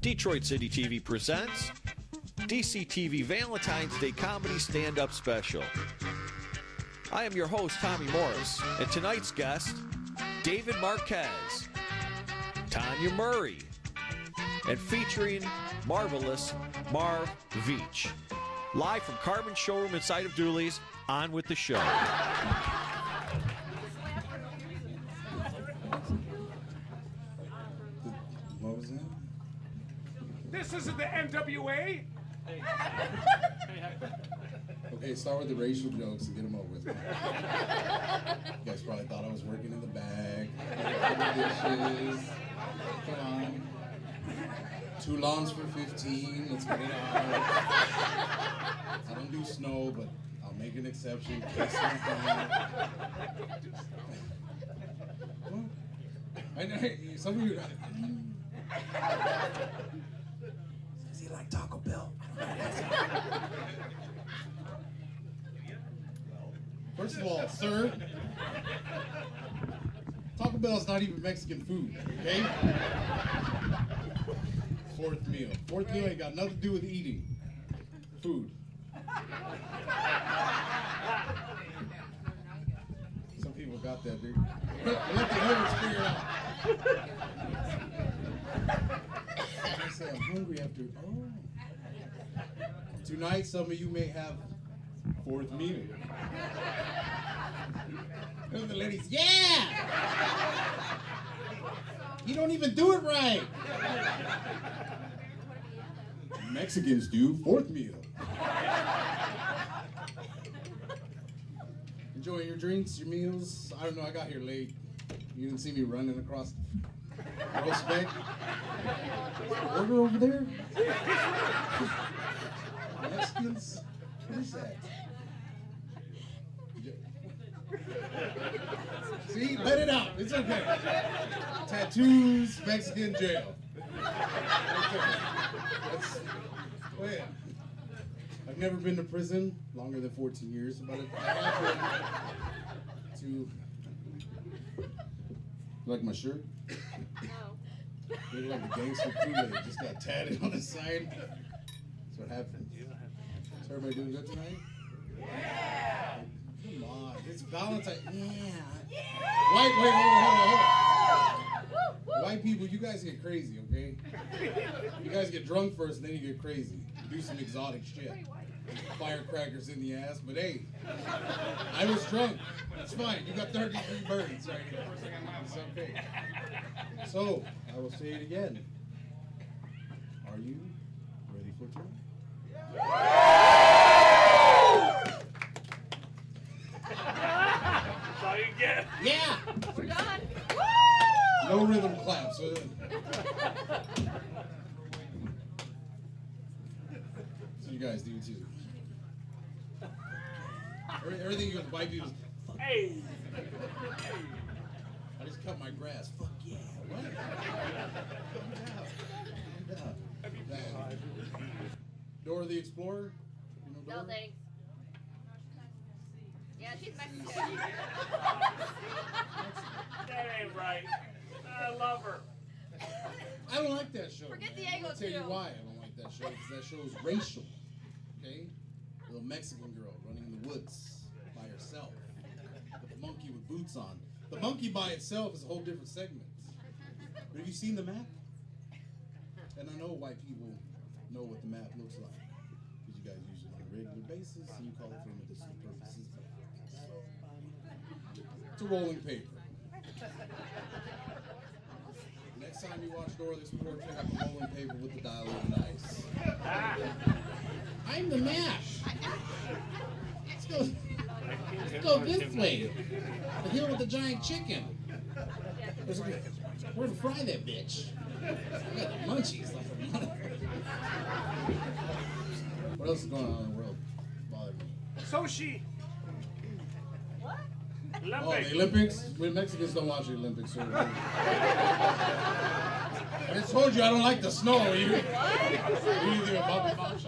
Detroit City TV presents DCTV Valentine's Day Comedy Stand-Up Special. I am your host, Tommy Morris, and tonight's guest, David Marquez, Tanya Murray, and featuring marvelous Marv Veach. Live from Carbon Showroom inside of Dooley's, on with the show. What was that? This isn't the NWA. Okay, start with the racial jokes and get them over with. You guys probably thought I was working in the bag. Dishes. Come on. 2 lawns for 15. Let's get it on. I don't do snow, but I'll make an exception. Case I know some of you. Does he like Taco Bell? First of all, sir, Taco Bell is not even Mexican food, okay? Fourth meal. Fourth meal ain't got nothing to do with eating. Food. Some people got that, dude. Let the others figure it out. I say I'm hungry after. Oh. Tonight, some of you may have fourth meal. And the ladies, yeah! You don't even do it right. Mexicans do fourth meal. Enjoying your drinks, your meals. I don't know, I got here late. You didn't see me running across the respect. Order over there? Mexicans? What is that? See, let it out. It's okay. Tattoos, Mexican jail. Okay. Go ahead. I've never been to prison longer than 14 years, but I have been to. Like my shirt? No. Look like a gangster Kool-Aid. Just got tatted on the side. That's what happened. Is everybody doing good tonight? Yeah. Come on, it's Valentine. Yeah. Wait, hold on. White people, you guys get crazy, okay? You guys get drunk first, and then you get crazy. Do some exotic shit. Firecrackers in the ass, but hey, I was drunk. It's fine. You got 33 birds right here. It's okay. So, I will say it again. Are you ready for tonight? That's all you get. Yeah! We're done. No rhythm clap, so you guys do too. Everything you with white people is fuck. Hey. I just cut my grass. Fuck yeah. What? Calm down. Dora the Explorer? You know Dora? No thanks. Yeah, she's Mexican. That ain't right. I love her. I don't like that show. Forget man. Diego, I'll tell you too. why I don't like that show. Because that show is racial. Okay? Little Mexican girl running in the woods by herself. With a monkey with boots on. The monkey by itself is a whole different segment. But have you seen the map? And I know white people know what the map looks like. Because you guys use it on a regular basis and you call it for medicinal purposes. It's a rolling paper. Next time you watch Dora the Explorer, pick up a rolling paper with the dial of dice. I'm the mash. Let's go this way. The hill with the giant chicken. Where to fry that bitch? I got the munchies like a motherfucker. What else is going on in the world? Bother me. Sushi. What? Oh, the Olympics? Mexicans don't watch the Olympics. So I just told you I don't like the snow. You anything about the box?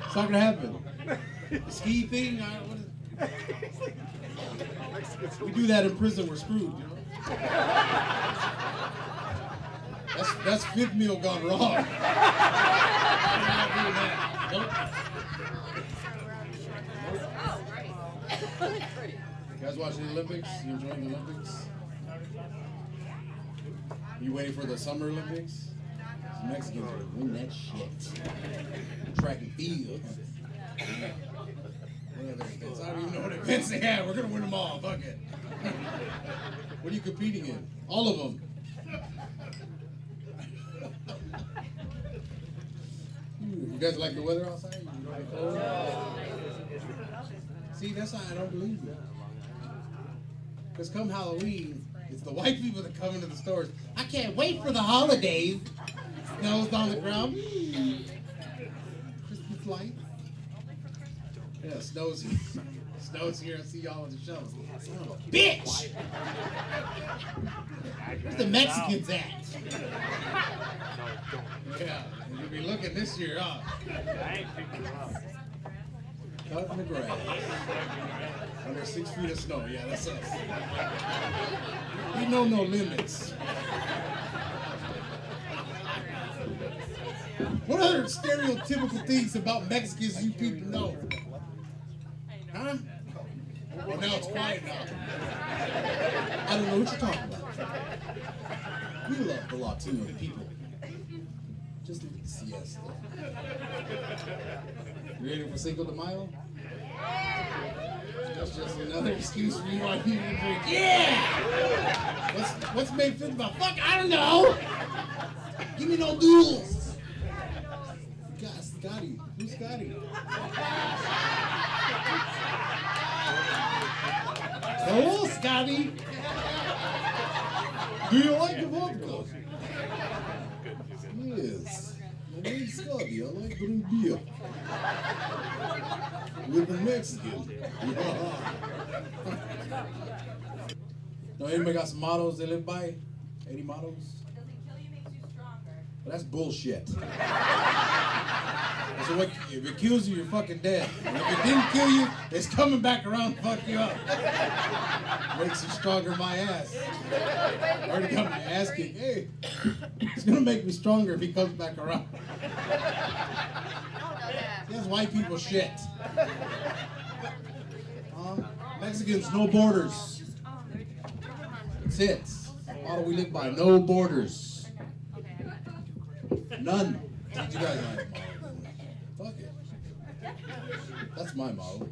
It's not gonna happen. The ski thing. We do that in prison. We're screwed. You know. That's fifth meal gone wrong. Nope. Oh, great. You guys watching the Olympics? You enjoying the Olympics? You waiting for the Summer Olympics? The Mexicans are win that shit. Track and field. What other events? I don't even know what events they have. We're gonna win them all. Fuck it. What are you competing in? All of them. You guys like the weather outside? You enjoy the cold? See, that's why I don't believe you. Because come Halloween, it's the white people that come into the stores. I can't wait for the holidays. Snow's on the ground. Christmas lights. Yeah, snow's here. Snow's here. I see y'all with the shovels. Son of a bitch! Where's the Mexicans at? Yeah, and you'll be looking this year, huh? Cutting the grass. Under 6 feet of snow. Yeah, that's us. We know no limits. What other stereotypical things about Mexicans you people know? Huh? Well, now it's quiet now. I don't know what you're talking about. We love the Latino people. Just leave the siesta. You ready for Cinco de Mayo? That's just another excuse for you want people to drink. Yeah! What's May 5th about? Fuck, I don't know! Give me no duels! God, Scotty. Who's Scotty? Hello, Scotty! Do you like the vodka? Yes. My name's Scotty. I like blue beer. With a Mexican. Now, anybody got some mottos they live by? Any mottos? Doesn't kill you, makes you stronger. Well, that's bullshit. So what, if it kills you, you're fucking dead. And if it didn't kill you, it's coming back around to fuck you up. Makes you stronger, my ass. I already got my ass kicked. Hey, it's gonna make me stronger if he comes back around. That's white people shit. Mexicans, no borders. That's it. Motto we live by, no borders. None. Did you guys like it? Fuck it. That's my motto.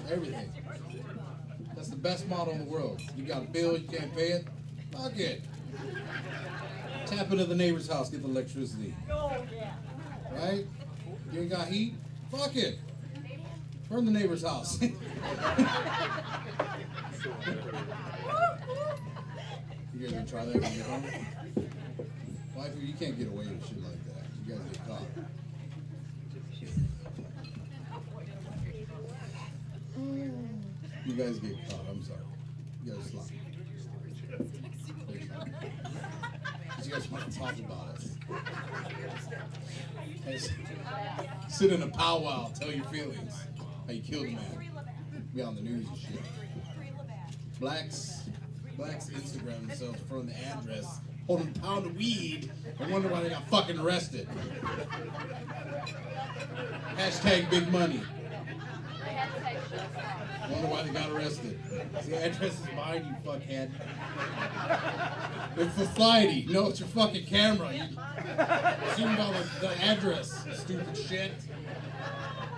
Everything. That's the best motto in the world. You got a bill, you can't pay it? Fuck it. Tap into the neighbor's house, get the electricity. Right? You ain't got heat? Fuck it. Burn the neighbor's house. You guys gonna try that when you get home? Wife, you can't get away with shit like that. You guys get caught. You guys get caught. I'm sorry. You guys slap. You guys want to talk about it. Sit in a powwow, tell your feelings. How you killed a man. Be on the news and shit. Blacks Instagram themselves from the address, holding a pound of weed, and wonder why they got fucking arrested. Hashtag big money. Wonder why they got arrested. The address is behind you, fuckhead. It's society. No, it's your fucking camera. You zoomed on the address, stupid shit.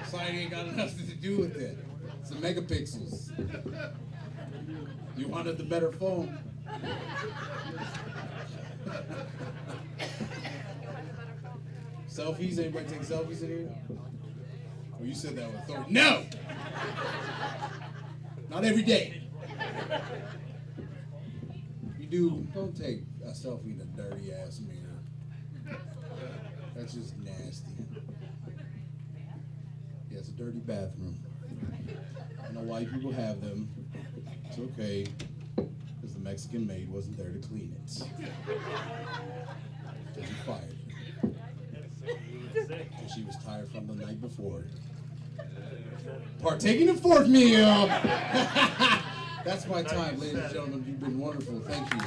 Society ain't got nothing to do with it. It's the megapixels. You wanted the better phone. Selfies? Anybody take selfies in here? Well, you said that with authority. No! Not every day. You do, don't take a selfie in a dirty ass mirror. That's just nasty. Yeah, it's a dirty bathroom. I know why people have them. It's okay, because the Mexican maid wasn't there to clean it. She'll be fired. And she was tired from the night before. Partaking in fourth meal! That's my time, ladies and gentlemen. You've been wonderful. Thank you.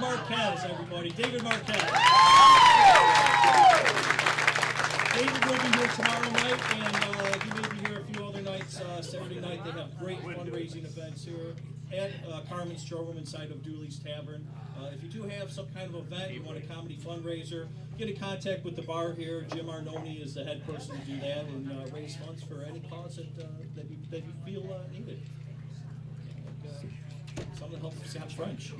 Marquez, everybody. David Marquez. David will be here tomorrow night, and he may be here a few other nights. Saturday night, they have great fundraising events here at Carmen's Showroom inside of Dooley's Tavern. If you do have some kind of event, you want a comedy fundraiser, get in contact with the bar here. Jim Arnone is the head person to do that, and raise funds for any cause that you feel needed. Something to help Scott's French.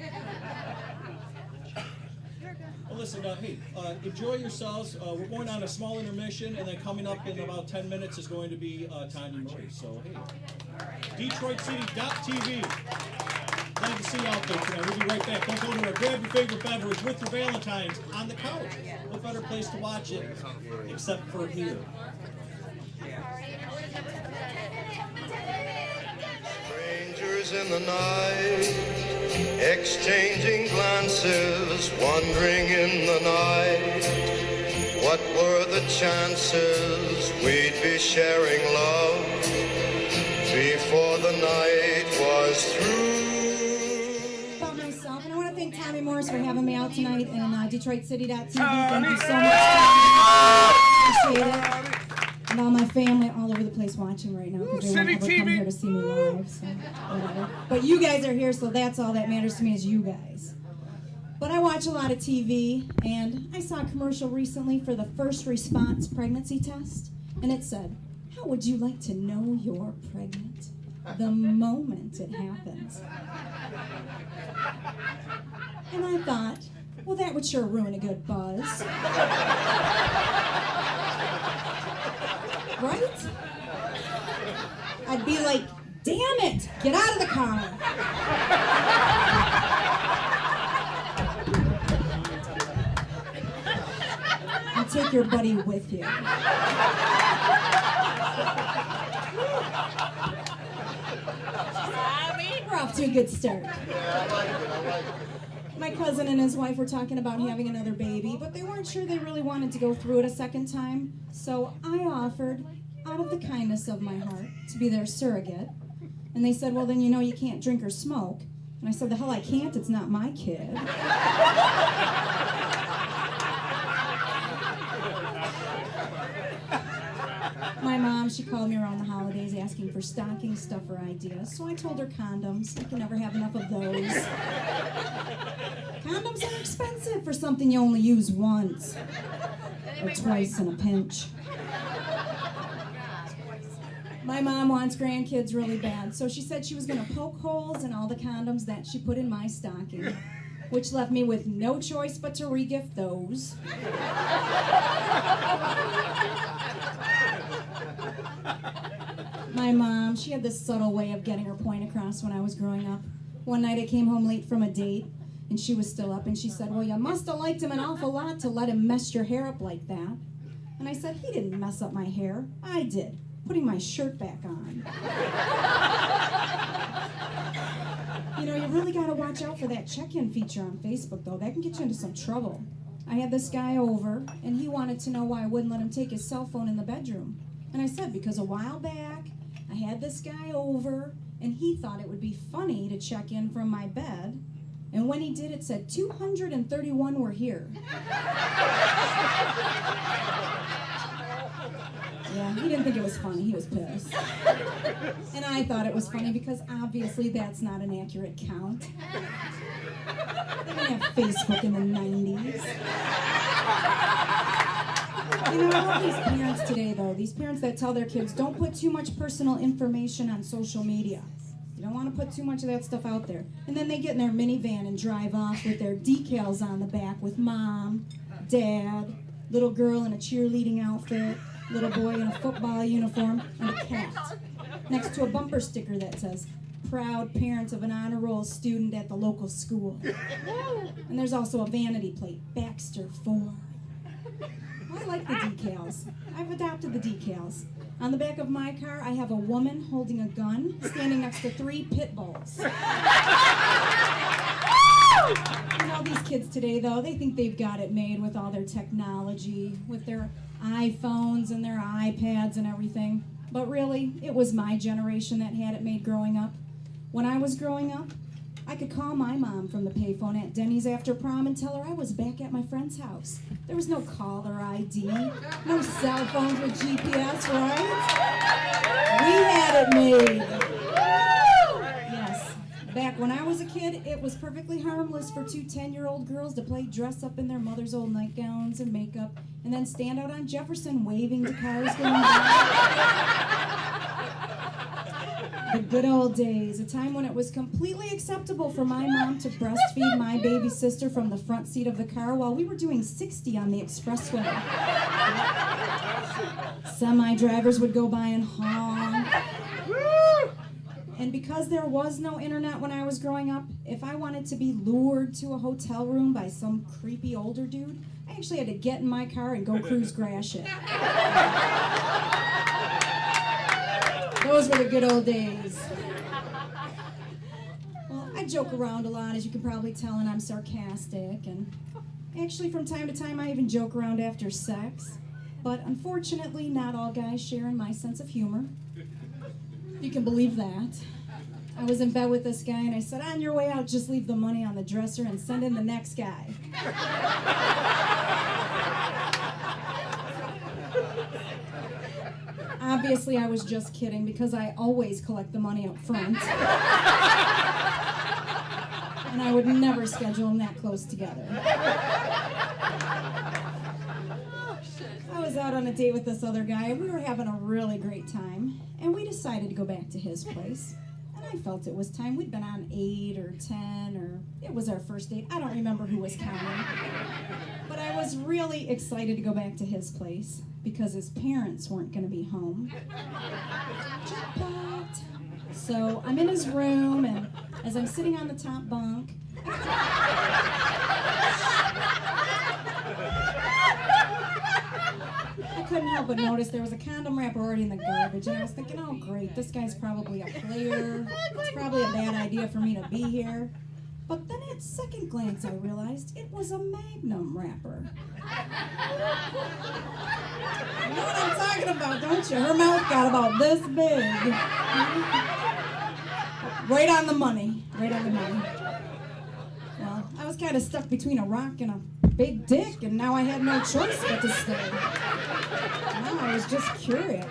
Well, listen, hey, enjoy yourselves. We're going on a small intermission, and then coming up in about 10 minutes is going to be Tanya Murray. So, hey, DetroitCity.tv. Glad to see you out there tonight. We'll be right back. Don't go anywhere. Grab your favorite beverage with your Valentines on the couch. What better place to watch it except for here? Strangers in the night, exchanging glances, wandering in the night. What were the chances we'd be sharing love before the night was through? About myself, and I want to thank Tommy Morris for having me out tonight and DetroitCity.tv. Thank you so much. Appreciate it. And all my family all over the place watching right now because they won't ever come here to see me live, so whatever. But you guys are here, so that's all that matters to me is you guys. But I watch a lot of TV, and I saw a commercial recently for the first response pregnancy test, and it said, how would you like to know you're pregnant? The moment it happens. And I thought, well, that would sure ruin a good buzz. Right? I'd be like, damn it, get out of the car. And take your buddy with you. We're off to a good start. My cousin and his wife were talking about having another baby, but they weren't sure they really wanted to go through it a second time. So I offered, out of the kindness of my heart, to be their surrogate. And they said, well, then you know you can't drink or smoke. And I said, the hell I can't, it's not my kid. My mom, she called me around the holidays asking for stocking stuffer ideas. So I told her condoms. I can never have enough of those. Condoms are expensive for something you only use once. Or twice in a pinch. My mom wants grandkids really bad, so she said she was going to poke holes in all the condoms that she put in my stocking, which left me with no choice but to regift those. My mom, she had this subtle way of getting her point across when I was growing up. One night I came home late from a date, and she was still up, and she said, well, you must have liked him an awful lot to let him mess your hair up like that. And I said, he didn't mess up my hair. I did, putting my shirt back on. You know, you really got to watch out for that check-in feature on Facebook, though. That can get you into some trouble. I had this guy over, and he wanted to know why I wouldn't let him take his cell phone in the bedroom. And I said, because a while back, I had this guy over, and he thought it would be funny to check in from my bed. And when he did, it said 231 were here. Yeah, he didn't think it was funny. He was pissed. And I thought it was funny because obviously that's not an accurate count. They didn't have Facebook in the 90s. You know, I love these parents today, though. These parents that tell their kids, don't put too much personal information on social media. You don't want to put too much of that stuff out there. And then they get in their minivan and drive off with their decals on the back with mom, dad, little girl in a cheerleading outfit, little boy in a football uniform, and a cat. Next to a bumper sticker that says, proud parent of an honor roll student at the local school. And there's also a vanity plate, Baxter 4. I like the decals. I've adopted the decals. On the back of my car, I have a woman holding a gun, standing next to 3 pit bulls. You know, these kids today, though, they think they've got it made with all their technology, with their iPhones and their iPads and everything. But really, it was my generation that had it made growing up. When I was growing up, I could call my mom from the payphone at Denny's after prom and tell her I was back at my friend's house. There was no caller ID, no cell phones with GPS, right? We had it made. Yes. Back when I was a kid, it was perfectly harmless for two 10-year-old girls to play dress up in their mother's old nightgowns and makeup and then stand out on Jefferson waving to cars going by. The good old days, a time when it was completely acceptable for my mom to breastfeed my baby sister from the front seat of the car while we were doing 60 on the expressway. Semi-drivers would go by and honk. And because there was no internet when I was growing up, if I wanted to be lured to a hotel room by some creepy older dude, I actually had to get in my car and go cruise crash it. Those were the good old days. Well, I joke around a lot, as you can probably tell, and I'm sarcastic. And actually, from time to time, I even joke around after sex. But unfortunately, not all guys share in my sense of humor. You can believe that. I was in bed with this guy, and I said, on your way out, just leave the money on the dresser and send in the next guy. Obviously, I was just kidding because I always collect the money up front. And I would never schedule them that close together. I was out on a date with this other guy, and we were having a really great time. And we decided to go back to his place. And I felt it was time. We'd been on 8 or 10, or it was our first date. I don't remember who was counting. But I was really excited to go back to his place because his parents weren't going to be home. Jackpot. So I'm in his room, and as I'm sitting on the top bunk, I couldn't help but notice there was a condom wrapper already in the garbage, and I was thinking, oh great, this guy's probably a player. It's probably a bad idea for me to be here. But then at second glance I realized it was a Magnum wrapper. You know what I'm talking about, don't you? Her mouth got about this big. Right on the money. Right on the money. Well, I was kind of stuck between a rock and a big dick, and now I had no choice but to stay. Now I was just curious.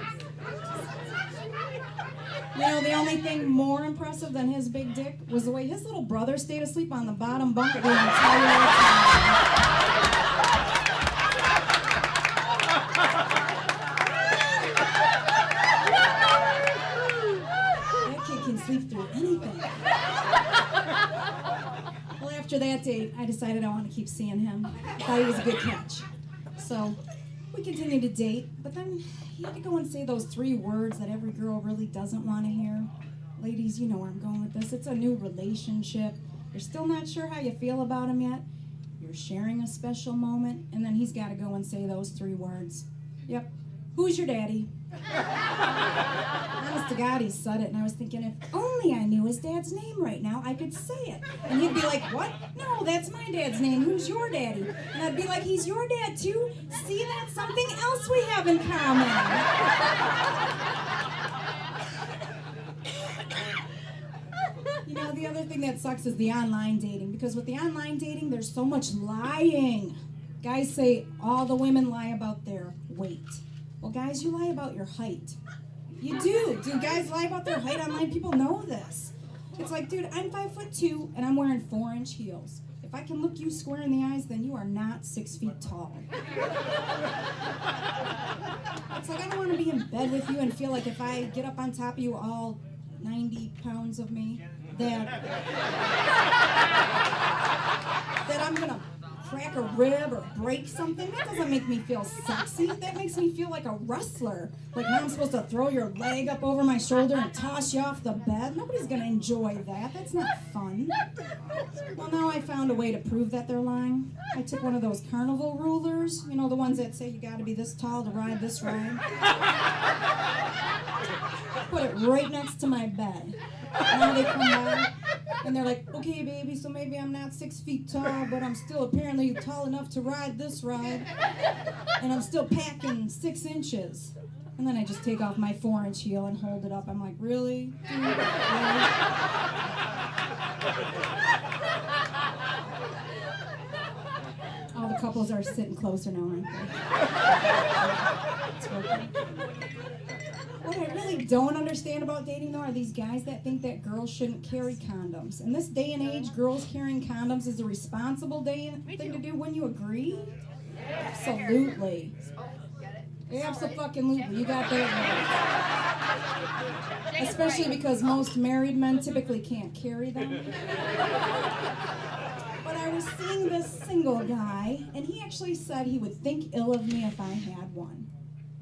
You know, the only thing more impressive than his big dick was the way his little brother stayed asleep on the bottom bunk the entire time. That kid can sleep through anything. Well, after that date, I decided I wanted to keep seeing him. I thought he was a good catch. So we continued to date, but then he had to go and say those 3 words that every girl really doesn't want to hear. Ladies, you know where I'm going with this. It's a new relationship. You're still not sure how you feel about him yet. You're sharing a special moment, and then he's got to go and say those 3 words. Yep. Who's your daddy? Honest to God, he said it, and I was thinking, if only I knew his dad's name right now, I could say it. And he'd be like, what? No, that's my dad's name. Who's your daddy? And I'd be like, he's your dad too? See, that's something else we have in common. You know, the other thing that sucks is the online dating, because with the online dating, there's so much lying. Guys say all the women lie about their weight. Well, guys, you lie about your height. You do. Do guys lie about their height online? People know this. It's like, dude, I'm 5'2" and I'm wearing 4-inch heels. If I can look you square in the eyes, then you are not 6 feet tall. It's like, I don't want to be in bed with you and feel like if I get up on top of you, all 90 pounds of me, that I'm going to crack a rib or break something. That doesn't make me feel sexy. That makes me feel like a wrestler. Like now I'm supposed to throw your leg up over my shoulder and toss you off the bed. Nobody's going to enjoy that. That's not fun. Well, now I found a way to prove that they're lying. I took one of those carnival rulers. You know, the ones that say you got to be this tall to ride this ride. Put it right next to my bed. And now they come by and they're like, okay, baby, so maybe I'm not 6 feet tall, but I'm still apparently tall enough to ride this ride. And I'm still packing 6 inches. And then I just take off my 4-inch heel and hold it up. I'm like, really? Dude, really? All the couples are sitting closer now, aren't they? It's working. What I really don't understand about dating, though, are these guys that think that girls shouldn't carry condoms. In this day and age, girls carrying condoms is a responsible thing to do. Wouldn't you agree? Absolutely. Absolutely. You got that right. Especially because most married men typically can't carry them. But I was seeing this single guy, and he actually said he would think ill of me if I had one.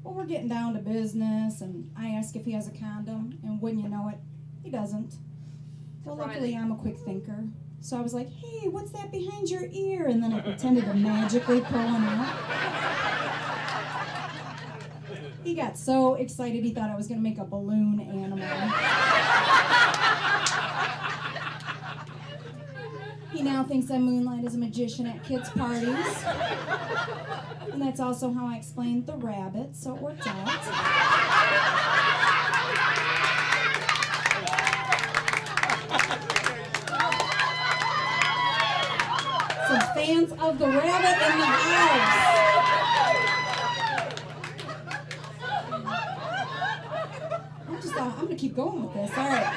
Well, we're getting down to business, and I ask if he has a condom, and wouldn't you know it, he doesn't. Well, luckily, I'm a quick thinker. So I was like, hey, what's that behind your ear? And then I pretended to magically pull one out. He got so excited he thought I was going to make a balloon animal. He now thinks I moonlight as a magician at kids' parties. And that's also how I explained the rabbit, so it worked out. Some fans of the rabbit in the house. I'm going to keep going with this. All right,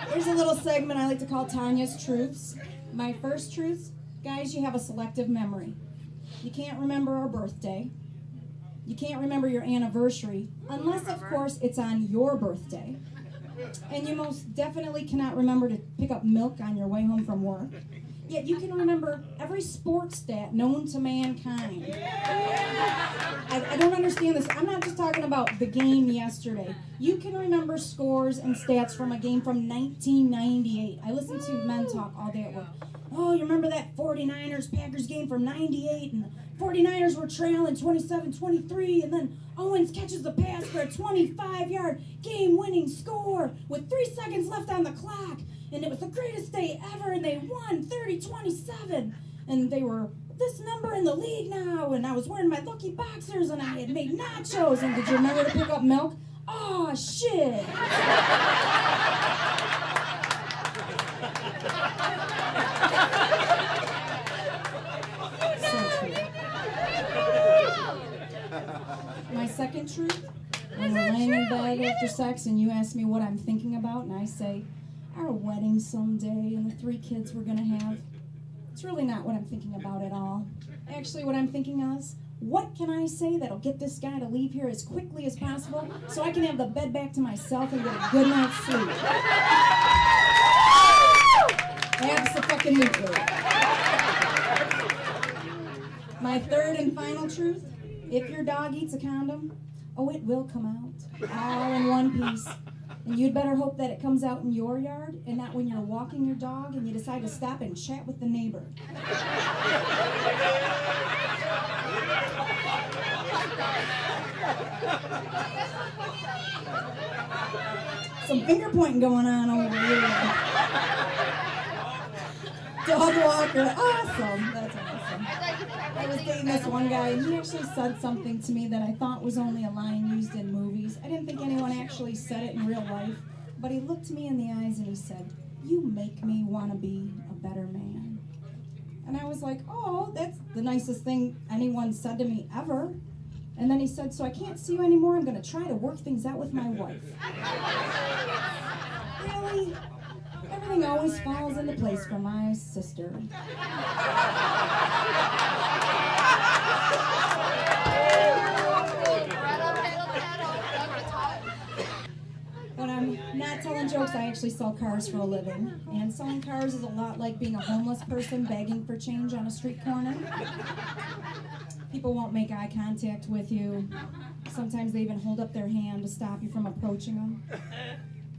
so here's a little segment I like to call Tanya's Truths. My first truth, guys, you have a selective memory. You can't remember our birthday. You can't remember your anniversary, unless, of course, it's on your birthday. And you most definitely cannot remember to pick up milk on your way home from work. Yet you can remember every sports stat known to mankind. I don't understand this. I'm not just talking about the game yesterday. You can remember scores and stats from a game from 1998. I listen to men talk all day at work. Oh, you remember that 49ers-Packers game from 98? And the 49ers were trailing 27-23, and then Owens catches the pass for a 25-yard game-winning score with 3 seconds left on the clock. And it was the greatest day ever, and they won 30-27. And they were this number in the league now, and I was wearing my Lucky Boxers, and I had made nachos. And did you remember to pick up milk? Oh, shit. So true. My second truth, when we're laying in bed after sex and you ask me what I'm thinking about, and I say, our wedding someday and the 3 kids we're going to have. It's really not what I'm thinking about at all. Actually, what I'm thinking is, what can I say that'll get this guy to leave here as quickly as possible so I can have the bed back to myself and get a good night's sleep? Abso-fucking-lutely. My third and final truth, if your dog eats a condom, oh, it will come out, all in one piece. And you'd better hope that it comes out in your yard and not when you're walking your dog and you decide to stop and chat with the neighbor. Some finger pointing going on over here. Dog walker, awesome. That's awesome. I was dating this one guy, and he actually said something to me that I thought was only a line used in movies. I didn't think anyone actually said it in real life, but he looked me in the eyes and he said, "You make me want to be a better man." And I was like, oh, that's the nicest thing anyone said to me ever. And then he said, so I can't see you anymore. I'm going to try to work things out with my wife. Really? Everything always falls into place for my sister. When I'm not telling jokes, I actually sell cars for a living. And selling cars is a lot like being a homeless person begging for change on a street corner. People won't make eye contact with you. Sometimes they even hold up their hand to stop you from approaching them.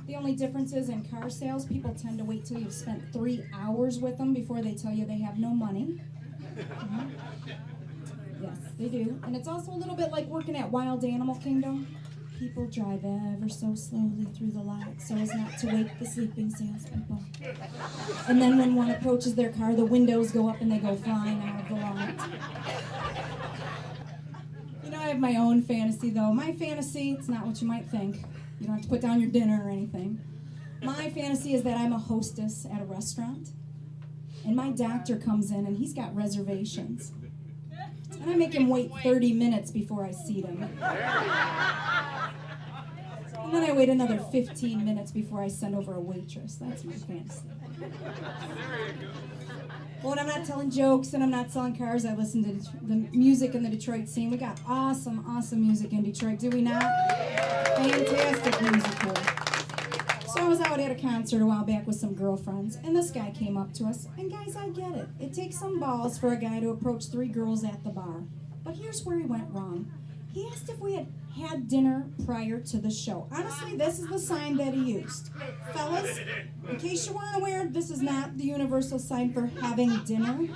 The only difference is in car sales, people tend to wait till you've spent 3 hours with them before they tell you they have no money. Mm-hmm. Yes, they do. And it's also a little bit like working at Wild Animal Kingdom. People drive ever so slowly through the lot so as not to wake the sleeping salespeople. And then when one approaches their car, the windows go up and they go flying out of the lot. You know, I have my own fantasy, though. My fantasy, it's not what you might think. You don't have to put down your dinner or anything. My fantasy is that I'm a hostess at a restaurant, and my doctor comes in and he's got reservations. And I make him wait 30 minutes before I seat him. And then I wait another 15 minutes before I send over a waitress. That's my fantasy. Well, when I'm not telling jokes and I'm not selling cars, I listen to the music in the Detroit scene. We got awesome, awesome music in Detroit, do we not? Fantastic music here. So I was out at a concert a while back with some girlfriends, and this guy came up to us. And guys, I get it. It takes some balls for a guy to approach 3 girls at the bar. But here's where he went wrong. He asked if we had dinner prior to the show. Honestly, this is the sign that he used. Fellas, in case you weren't aware, this is not the universal sign for having dinner.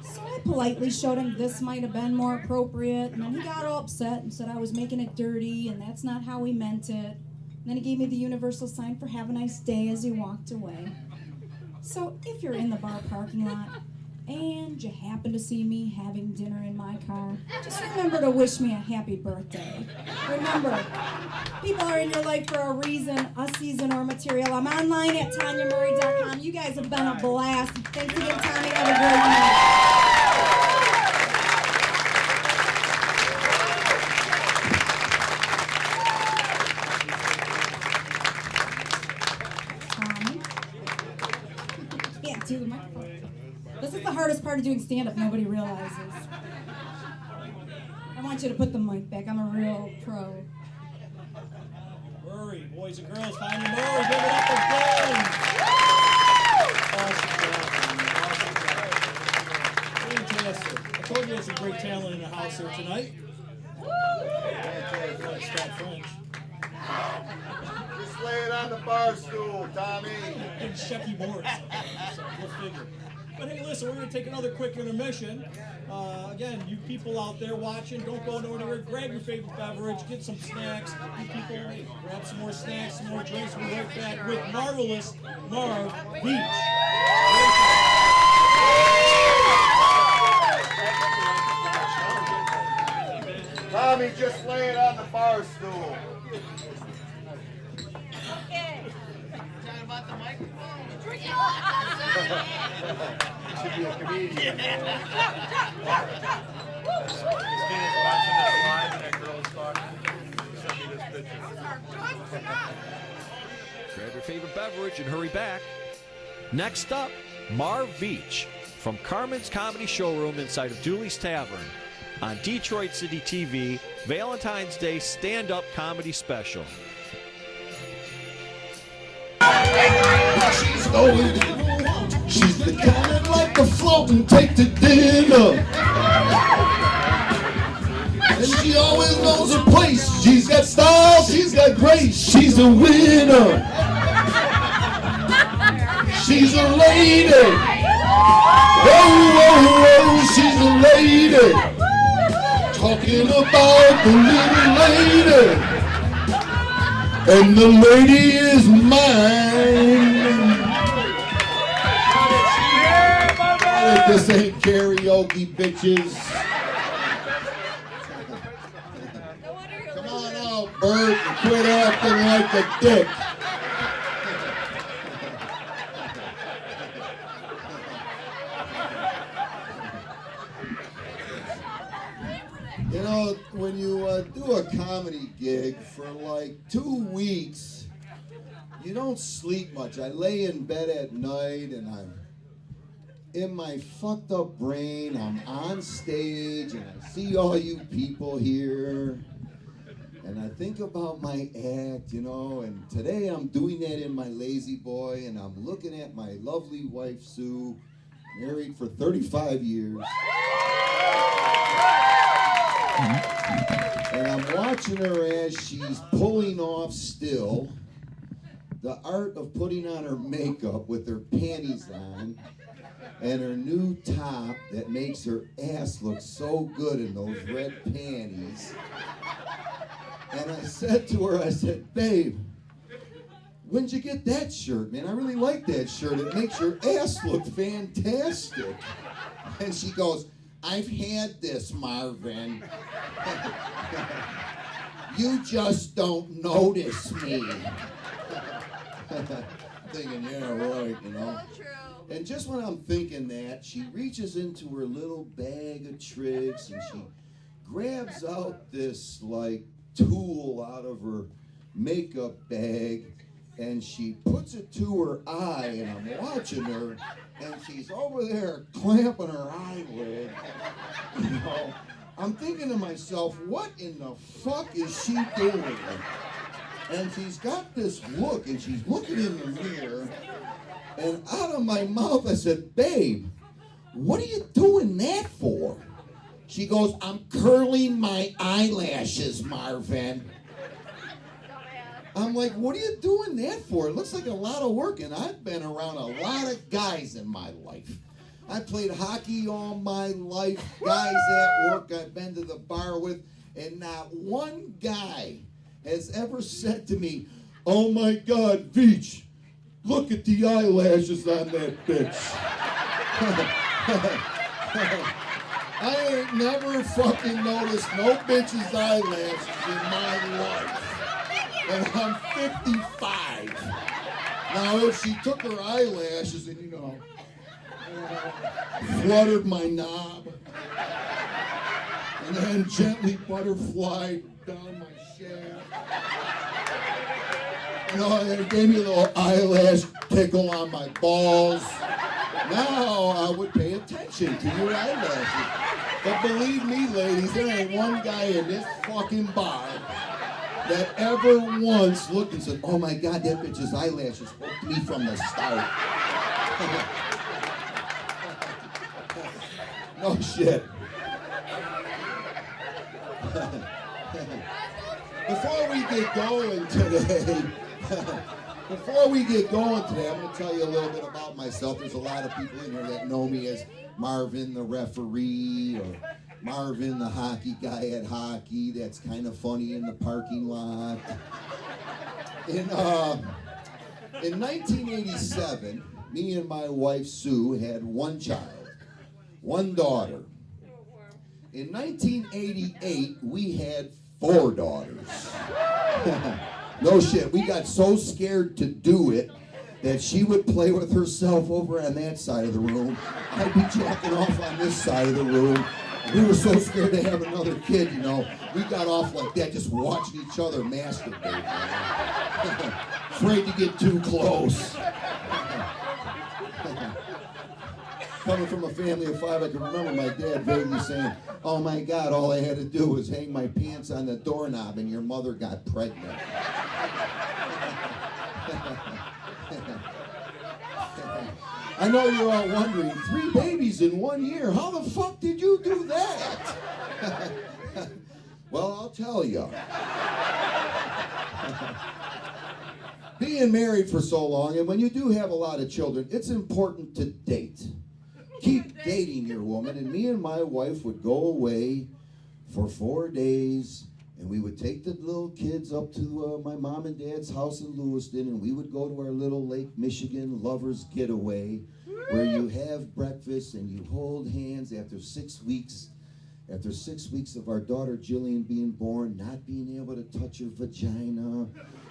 So I politely showed him this might have been more appropriate, and then he got all upset and said I was making it dirty, and that's not how he meant it. And then he gave me the universal sign for have a nice day as he walked away. So if you're in the bar parking lot, and you happen to see me having dinner in my car, just remember to wish me a happy birthday. Remember, people are in your life for a reason, a season, or material. I'm online at TanyaMurray.com. You guys have been a blast. Thanks again, Tommy. Have a great night. Tommy? Yeah, do the microphone. This is the hardest part of doing stand-up, nobody realizes. I want you to put the mic back. I'm a real pro. Murray, boys and girls, Tanya Murray, give it up again! Awesome job. Fantastic. I told you there's some great talent in the house here tonight. Stop French. Just lay it on the bar stool, Tommy. And Shecky Morris. So we'll figure. But hey, listen, we're going to take another quick intermission. Again, you people out there watching, don't go nowhere. Grab your favorite beverage, get some snacks. You people, hey, grab some more snacks, some more drinks. We'll be right back with marvelous Marv Beach. Tommy, just lay it on the bar stool. Okay. Talking about the microphone. Should be a comedian. Grab your favorite beverage and hurry back. Next up, Marv Beach from Carmen's Comedy Showroom inside of Dooley's Tavern on Detroit City TV, Valentine's Day stand-up comedy special. She's going, she's the kind that like to float and take to dinner. And she always knows her place. She's got style, she's got grace, she's a winner. She's a lady. Whoa, whoa, whoa, she's a lady. Talking about the little lady. And the lady is mine. This ain't karaoke, bitches. Come on out, Bert, and quit acting like a dick. You know, when you do a comedy gig for like 2 weeks, you don't sleep much. I lay in bed at night and I'm in my fucked up brain. I'm on stage and I see all you people here. And I think about my act, you know, and today I'm doing that in my lazy boy and I'm looking at my lovely wife, Sue, married for 35 years. And I'm watching her as she's pulling off still the art of putting on her makeup with her panties on and her new top that makes her ass look so good in those red panties. And I said to her, I said, babe, when'd you get that shirt, man? I really like that shirt. It makes your ass look fantastic. And she goes, I've had this, Marvin. You just don't notice me. Thinking, yeah, right, you know. And just when I'm thinking that, she reaches into her little bag of tricks and she grabs out this, like, tool out of her makeup bag and she puts it to her eye, and I'm watching her, and she's over there clamping her eyelid. You know, I'm thinking to myself, what in the fuck is she doing? And she's got this look, and she's looking in the mirror, and out of my mouth I said, babe, what are you doing that for? She goes, I'm curling my eyelashes, Marvin. I'm like, what are you doing that for? It looks like a lot of work, and I've been around a lot of guys in my life. I played hockey all my life, guys at work I've been to the bar with, and not one guy has ever said to me, oh my God, Veach, look at the eyelashes on that bitch. I ain't never fucking noticed no bitch's eyelashes in my life. And I'm 55. Now, if she took her eyelashes and, you know, fluttered my knob, and then gently butterflied down my shaft, you know, and then gave me a little eyelash tickle on my balls, now I would pay attention to your eyelashes. But believe me, ladies, there ain't one guy in this fucking bar that ever once looked and said, oh my God, that bitch's eyelashes hooked me from the start. No shit. Before we get going today, I'm going to tell you a little bit about myself. There's a lot of people in here that know me as Marvin the referee, or Marvin the hockey guy at hockey that's kind of funny in the parking lot. In 1987, me and my wife Sue had one child, one daughter. In 1988, we had 4 daughters. No shit, we got so scared to do it that she would play with herself over on that side of the room. I'd be jacking off on this side of the room. We were so scared to have another kid, you know. We got off like that, just watching each other masturbate. Afraid to get too close. Coming from a family of 5, I can remember my dad vaguely saying, oh my God, all I had to do was hang my pants on the doorknob and your mother got pregnant. I know you're all wondering, 3 babies in 1 year, how the fuck did you do that? Well, I'll tell you. Being married for so long, and when you do have a lot of children, it's important to date. Keep dating your woman, and me and my wife would go away for 4 days, and we would take the little kids up to my mom and dad's house in Lewiston, and we would go to our little Lake Michigan lovers getaway, where you have breakfast and you hold hands after 6 weeks. After 6 weeks of our daughter Jillian being born, not being able to touch her vagina,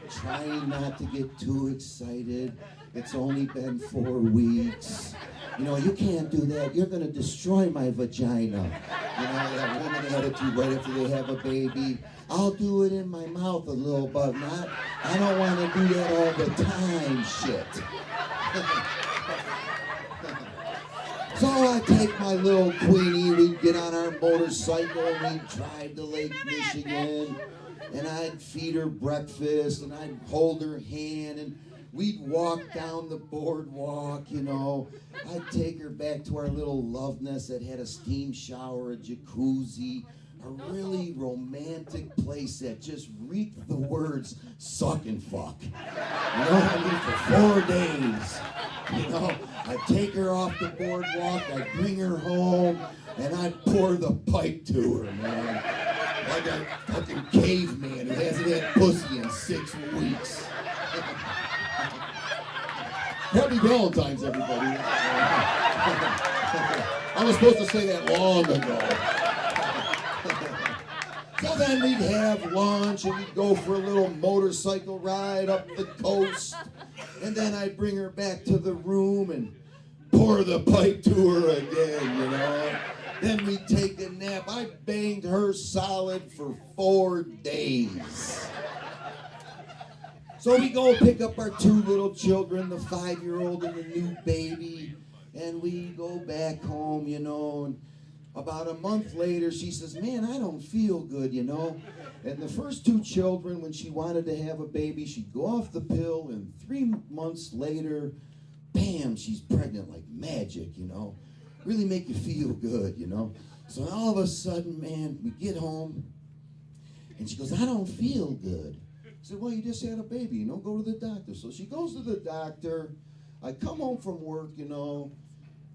trying not to get too excited. It's only been 4 weeks. You know, you can't do that. You're going to destroy my vagina. You know, that woman attitude right after they have a baby. I'll do it in my mouth a little, but not, I don't want to do that all the time shit. So I take my little Queenie, we'd get on our motorcycle and we'd drive to Lake Michigan, and I'd feed her breakfast and I'd hold her hand and we'd walk down the boardwalk, you know. I'd take her back to our little love nest that had a steam shower, a jacuzzi, a really romantic place that just reeked the words suck and fuck. You know what I mean? For 4 days. You know, I'd take her off the boardwalk, I'd bring her home, and I'd pour the pipe to her, man. Like a fucking caveman who hasn't had pussy in 6 weeks. Happy Valentine's, everybody. I was supposed to say that long ago. So then we'd have lunch and we'd go for a little motorcycle ride up the coast. And then I'd bring her back to the room and pour the pipe to her again, you know. Then we'd take a nap. I banged her solid for 4 days. So we go pick up our 2 little children, the 5-year-old and the new baby, and we go back home, you know. And about a month later, she says, man, I don't feel good, you know. And the first 2 children, when she wanted to have a baby, she'd go off the pill, and 3 months later, bam, she's pregnant like magic, you know. Really make you feel good, you know. So all of a sudden, man, we get home, and she goes, I don't feel good. I said, well, you just had a baby, you know, go to the doctor. So she goes to the doctor. I come home from work, you know,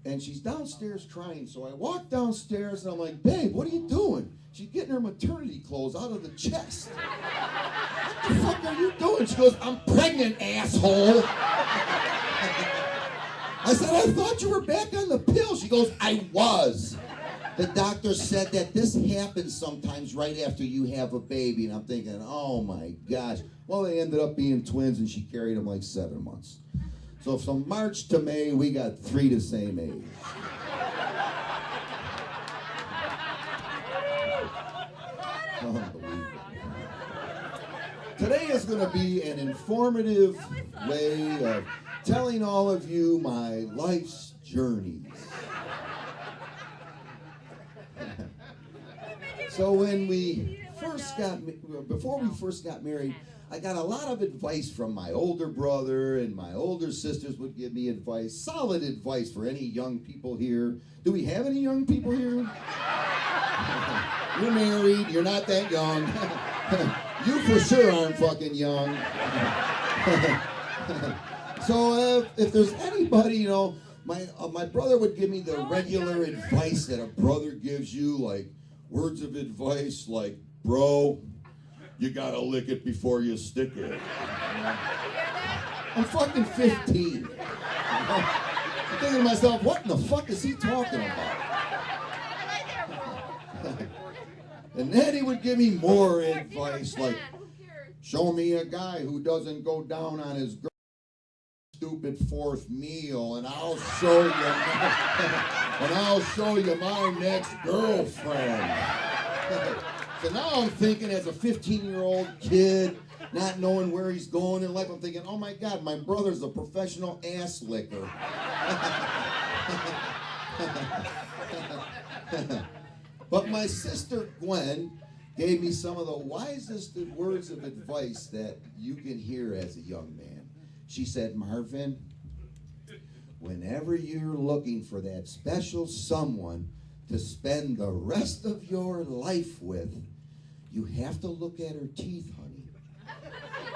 and she's downstairs crying. So I walk downstairs, and I'm like, babe, what are you doing? She's getting her maternity clothes out of the chest. What the fuck are you doing? She goes, I'm pregnant, asshole. I said, I thought you were back on the pill. She goes, I was. The doctor said that this happens sometimes right after you have a baby. And I'm thinking, oh my gosh. Well, they ended up being twins, and she carried them like 7 months. So from March to May, we got 3 the same age. Unbelievable. Today is going to be an informative way of telling all of you my life's journeys. So when before we first got married, I got a lot of advice from my older brother, and my older sisters would give me advice, solid advice for any young people here. Do we have any young people here? You're married, you're not that young. You for sure aren't fucking young. So if there's anybody, you know, my brother would give me the regular advice that a brother gives you, like words of advice like, bro, you gotta lick it before you stick it. I'm fucking 15. I'm thinking to myself, what in the fuck is he talking about? And then he would give me more advice, like, show me a guy who doesn't go down on his stupid 4th meal, and I'll show you my next girlfriend. So now I'm thinking, as a 15-year-old kid, not knowing where he's going in life, I'm thinking, oh my God, my brother's a professional ass licker. But my sister Gwen gave me some of the wisest words of advice that you can hear as a young man. She said, Marvin, whenever you're looking for that special someone to spend the rest of your life with, you have to look at her teeth, honey.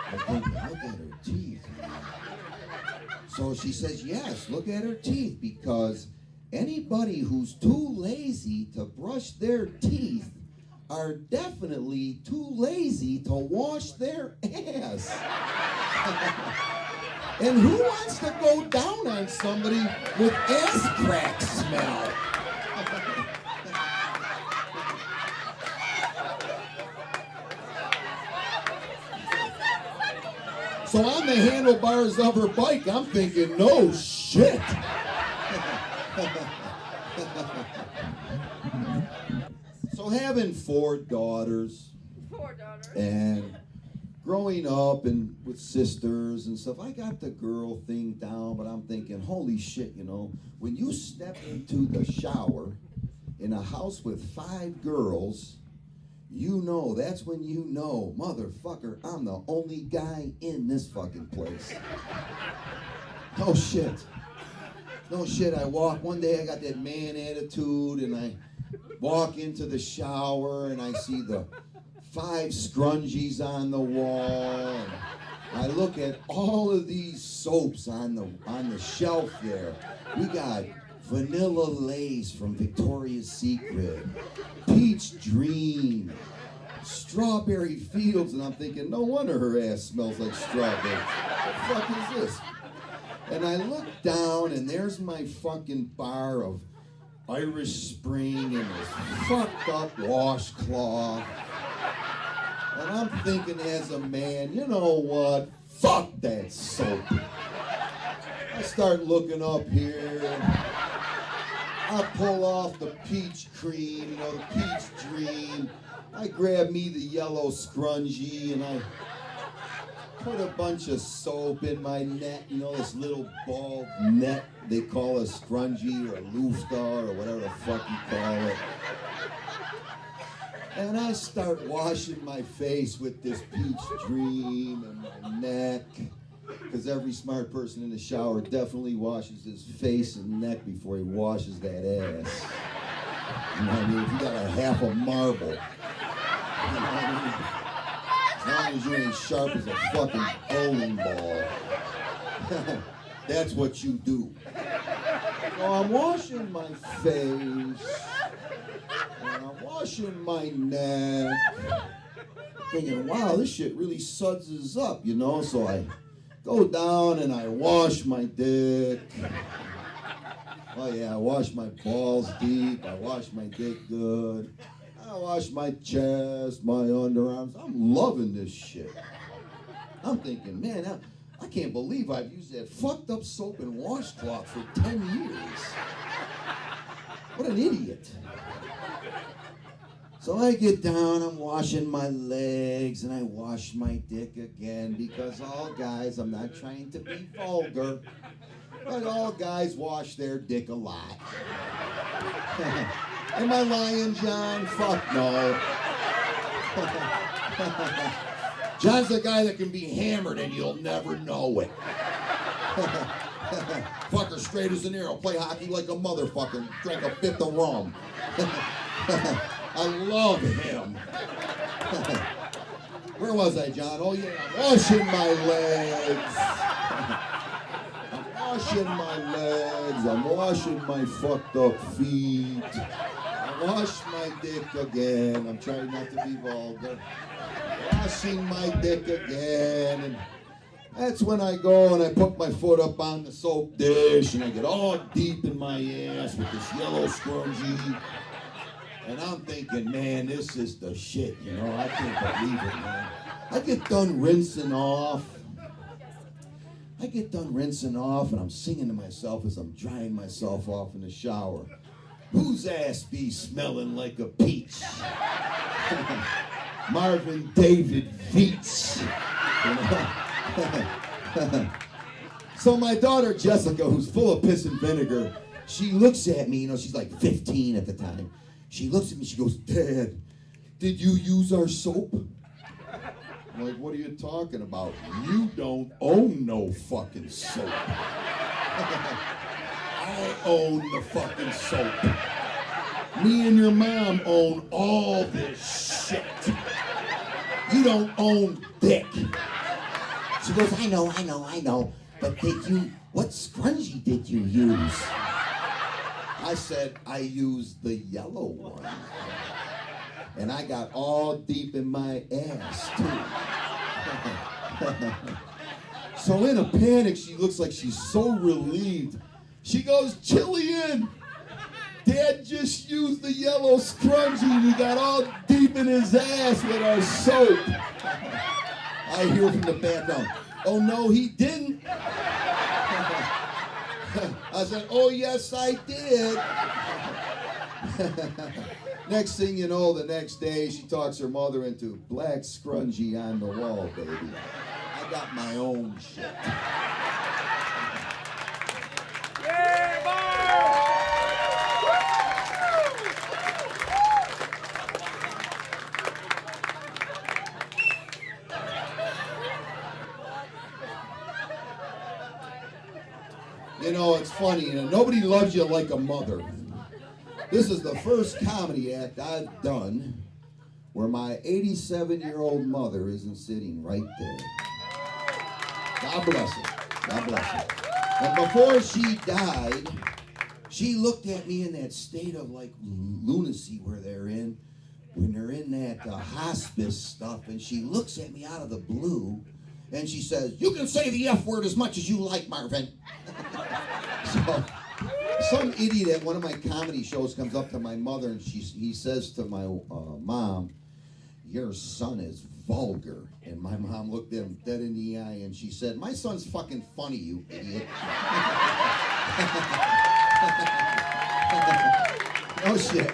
I think, look at her teeth, honey. So she says, yes, look at her teeth, because anybody who's too lazy to brush their teeth are definitely too lazy to wash their ass. And who wants to go down on somebody with ass crack smell? So on the handlebars of her bike, I'm thinking, no shit. So having 4 daughters. 4 daughters. And growing up and with sisters and stuff, I got the girl thing down, but I'm thinking, holy shit, you know, when you step into the shower in a house with 5 girls, you know, that's when you know, motherfucker, I'm the only guy in this fucking place. No shit. No shit, one day I got that man attitude, and I walk into the shower and I see the 5 scrunchies on the wall, and I look at all of these soaps on the shelf there. We got Vanilla Lace from Victoria's Secret, Peach Dream, Strawberry Fields, and I'm thinking, no wonder her ass smells like strawberries. What the fuck is this? And I look down, and there's my fucking bar of Irish Spring and this fucked up washcloth. And I'm thinking as a man, you know what? fuck that soap. I start looking up here. I pull off the peach cream, you know, the peach dream. I grab me the yellow scrunchie and I put a bunch of soap in my net, you know, this little ball net they call a scrunchie or a loofah or whatever the fuck you call it. And I start washing my face with this peach dream and my neck. Because every smart person in the shower definitely washes his face and neck before he washes that ass. You know what I mean? If you got a half a marble, you know what I mean? As long as you ain't sharp as a fucking bowling ball, that's what you do. So I'm washing my face, and I'm washing my neck, thinking, wow, this shit really suds up, you know? So I go down and I wash my dick. Oh yeah, I wash my balls deep. I wash my dick good. I wash my chest, my underarms. I'm loving this shit. I'm thinking, man, I can't believe I've used that fucked up soap and washcloth for 10 years. What an idiot. So I get down, I'm washing my legs, and I wash my dick again, because all guys, I'm not trying to be vulgar, but all guys wash their dick a lot. Am I lying, John? Fuck no. John's the guy that can be hammered and you'll never know it. Fucker straight as an arrow, play hockey like a motherfucker, drink a fifth of rum. I love him. Where was I, John? Oh yeah, I'm washing my legs. I'm washing my legs. I'm washing my fucked up feet. I wash my dick again. I'm trying not to be vulgar. Washing my dick again. And that's when I go and I put my foot up on the soap dish and I get all deep in my ass with this yellow scrunchie. And I'm thinking, man, this is the shit, you know? I can't believe it, man. I get done rinsing off. And I'm singing to myself as I'm drying myself off in the shower. Whose ass be smelling like a peach? Marvin David Veets. You know? So my daughter Jessica, who's full of piss and vinegar, she looks at me, you know, she's like 15 at the time. She looks at me, she goes, Dad, did you use our soap? I'm like, what are you talking about? You don't own no fucking soap. I own the fucking soap. Me and your mom own all this shit. You don't own dick. She goes, I know. But what scrunchie did you use? I said, I used the yellow one. And I got all deep in my ass, too. So in a panic, she looks like she's so relieved. She goes, Jillian, Dad just used the yellow scrunchie and he got all deep in his ass with our soap. I hear from the background, oh no, he didn't. I said, oh yes, I did. Next thing you know, the next day, she talks her mother into black scrunchie on the wall, baby. I got my own shit. Yeah, Mark! You know, it's funny, you know, nobody loves you like a mother. This is the first comedy act I've done where my 87-year-old mother isn't sitting right there. God bless her. God bless her. And before she died, she looked at me in that state of like lunacy where they're in, when they're in that hospice stuff, and she looks at me out of the blue, and she says, you can say the F word as much as you like, Marvin. So, some idiot at one of my comedy shows comes up to my mother and he says to my mom, your son is vulgar. And my mom looked him dead in the eye and she said, my son's fucking funny, you idiot. No shit.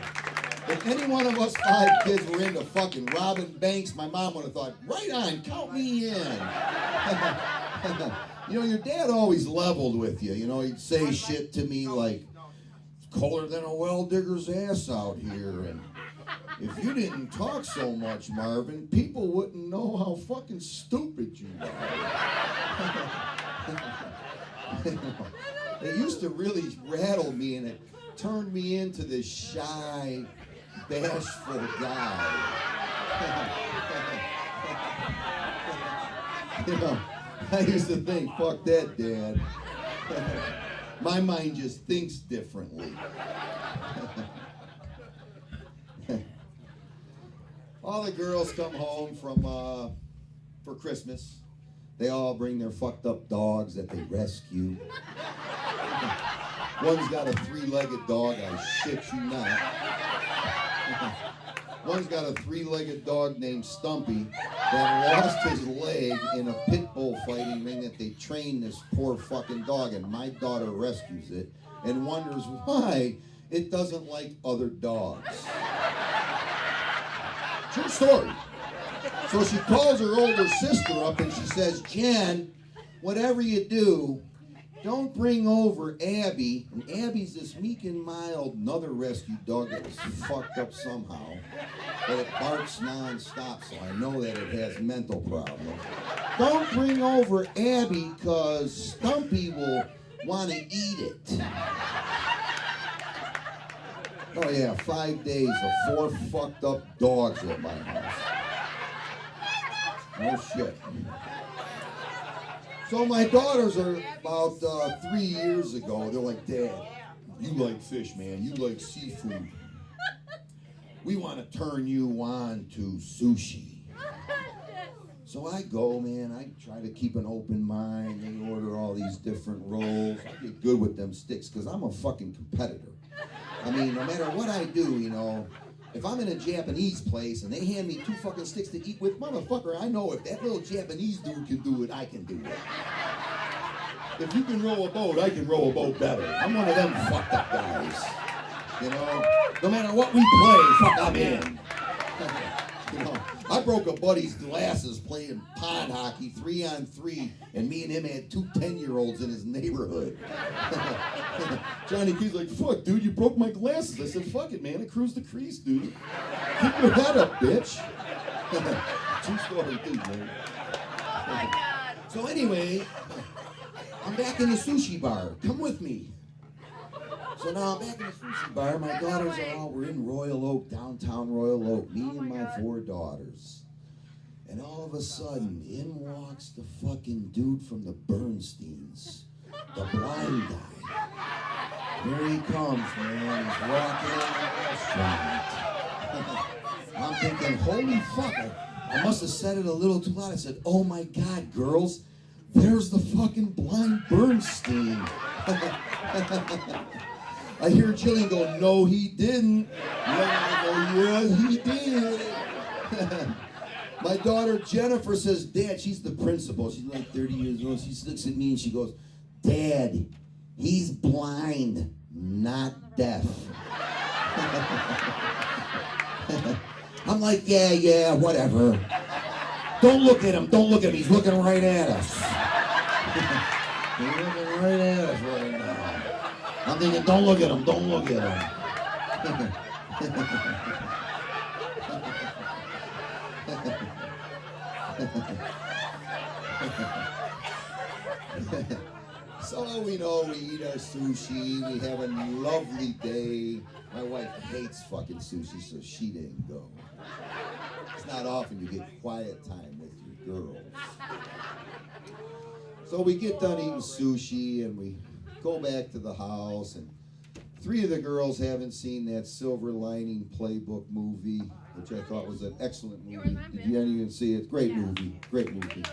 If any one of us 5 kids were into fucking robbing banks, my mom would have thought, right on, count me in. You know, your dad always leveled with you. You know, he'd say shit to me like, it's colder than a well digger's ass out here. And if you didn't talk so much, Marvin, people wouldn't know how fucking stupid you are. It used to really rattle me, and it turned me into this shy, bashful guy. You know, I used to think, fuck that, Dad. My mind just thinks differently. All the girls come home from for Christmas. They all bring their fucked up dogs that they rescue. One's got a 3-legged dog, I shit you not. One's got a 3-legged dog named Stumpy that lost his leg in a pit bull fighting ring that they trained this poor fucking dog, and my daughter rescues it and wonders why it doesn't like other dogs. True story. So she calls her older sister up and she says, Jen, whatever you do, don't bring over Abby. And Abby's this meek and mild, another rescue dog that was fucked up somehow. But it barks nonstop, so I know that it has mental problems. Don't bring over Abby, because Stumpy will want to eat it. Oh yeah, 5 days of 4 fucked up dogs at my house. No shit. So my daughters are about 3 years ago. They're like, Dad, you like fish, man. You like seafood. We want to turn you on to sushi. So I go, man. I try to keep an open mind. They order all these different rolls. I get good with them sticks because I'm a fucking competitor. I mean, no matter what I do, you know, if I'm in a Japanese place and they hand me 2 fucking sticks to eat with, motherfucker, I know if that little Japanese dude can do it, I can do it. If you can row a boat, I can row a boat better. I'm one of them fucked up guys. You know, no matter what we play, fuck, I'm in. You know, I broke a buddy's glasses playing pond hockey 3-on-3, and me and him had 2 10-year-olds in his neighborhood. Johnny Key's like, fuck, dude, you broke my glasses. I said, fuck it, man, it crews the crease, dude. Keep your head up, bitch. True story, too, man. Oh my God. So anyway, I'm back in the sushi bar. Come with me. So now I'm back in the sushi bar. My daughters are all, we're in Royal Oak, downtown Royal Oak, me and my 4 daughters. And all of a sudden, in walks the fucking dude from the Bernsteins, the blind guy. Here he comes, man. He's walking in the restaurant. I'm thinking, holy fuck, I must have said it a little too loud. I said, oh my God, girls, there's the fucking blind Bernstein. I hear Jillian go, no, he didn't. I go, yeah, he did. My daughter Jennifer says, Dad, she's the principal. She's like 30 years old. She looks at me and she goes, Dad, he's blind, not deaf. I'm like, yeah, whatever. Don't look at him. Don't look at him. He's looking right at us. He's looking right at us right now. I'm thinking, don't look at him. Don't look at him. So we know we eat our sushi. We have a lovely day. My wife hates fucking sushi, so she didn't go. It's not often you get quiet time with your girls. So we get done eating sushi and we go back to the house, and 3 of the girls haven't seen that Silver Lining Playbook movie, which I thought was an excellent movie. Did you even see it? Great movie. Great movie.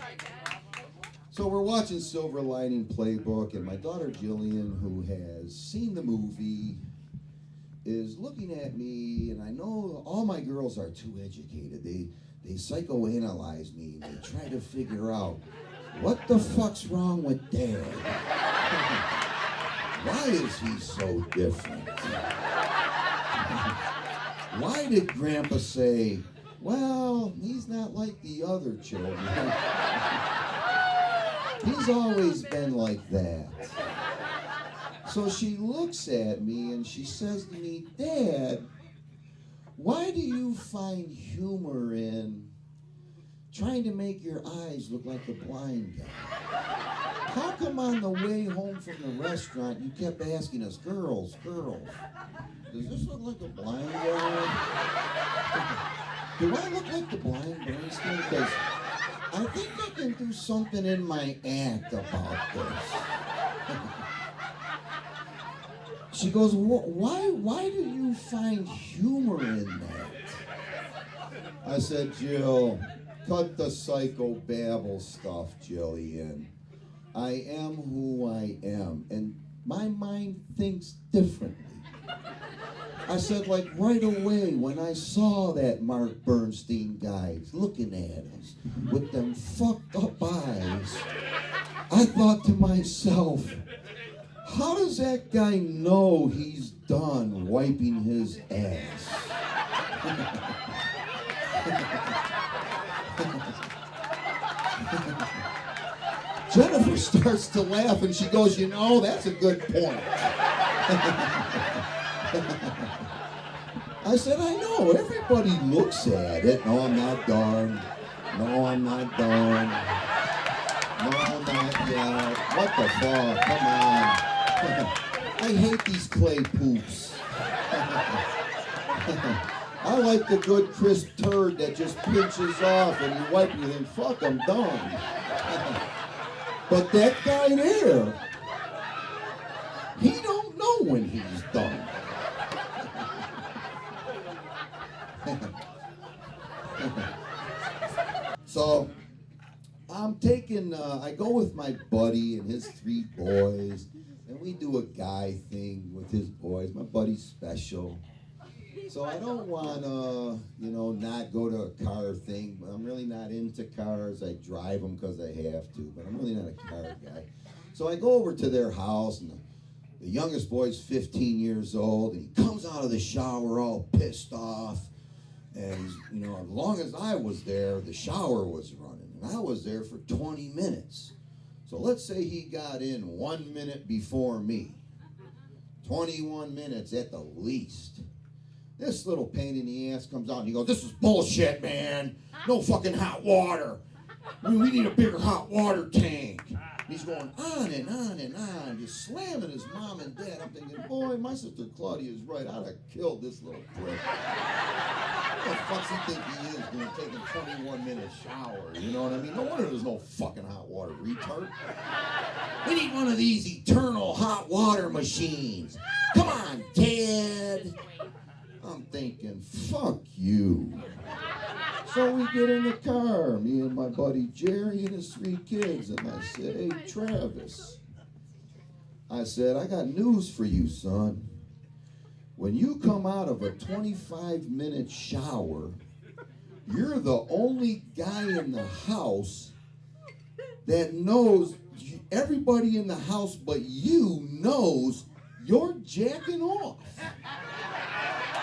So we're watching Silver Lining Playbook, and my daughter Jillian, who has seen the movie, is looking at me, and I know all my girls are too educated. they psychoanalyze me and they try to figure out what the fuck's wrong with Dad. Why is he so different? Why did Grandpa say, well, he's not like the other children. He's always been like that. So she looks at me and she says to me, Dad, why do you find humor in trying to make your eyes look like the blind guy? How come on the way home from the restaurant you kept asking us, girls, does this look like a blind guy? Do I look like the blind Bernstein? Because I think I can do something in my act about this. She goes, why do you find humor in that? I said, Jill, cut the psychobabble stuff, Jillian. I am who I am, and my mind thinks differently. I said, like right away when I saw that Mark Bernstein guy looking at us with them fucked up eyes, I thought to myself, how does that guy know he's done wiping his ass? Jennifer starts to laugh and she goes, you know, that's a good point. I said, I know, everybody looks at it. No, I'm not done. No, I'm not done. No, not yet. What the fuck? Come on. I hate these clay poops. I like the good crisp turd that just pinches off and you wipe and you think, fuck, I'm done. But that guy there, he don't know when he's done. So I'm taking, I go with my buddy and his 3 boys, and we do a guy thing with his boys. My buddy's special. So I don't want to, you know, not go to a car thing. I'm really not into cars. I drive them because I have to, but I'm really not a car guy. So I go over to their house, and the youngest boy's 15 years old, and he comes out of the shower all pissed off. And, he's, you know, as long as I was there, the shower was running, and I was there for 20 minutes. So let's say he got in 1 minute before me. 21 minutes at the least. This little pain in the ass comes out and he goes, this is bullshit, man. No fucking hot water. We need a bigger hot water tank. He's going on and on and on, just slamming his mom and dad. I'm thinking, boy, my sister Claudia is right. I'd have killed this little prick. What the fuck's he think he is doing, taking a 21-minute shower? You know what I mean? No wonder there's no fucking hot water, retard. We need one of these eternal hot water machines. Come on, Dad. I'm thinking, fuck you. So we get in the car, me and my buddy Jerry and his 3 kids, and I said, hey, Travis. I said, I got news for you, son. When you come out of a 25-minute shower, you're the only guy in the house that knows, everybody in the house but you knows you're jacking off.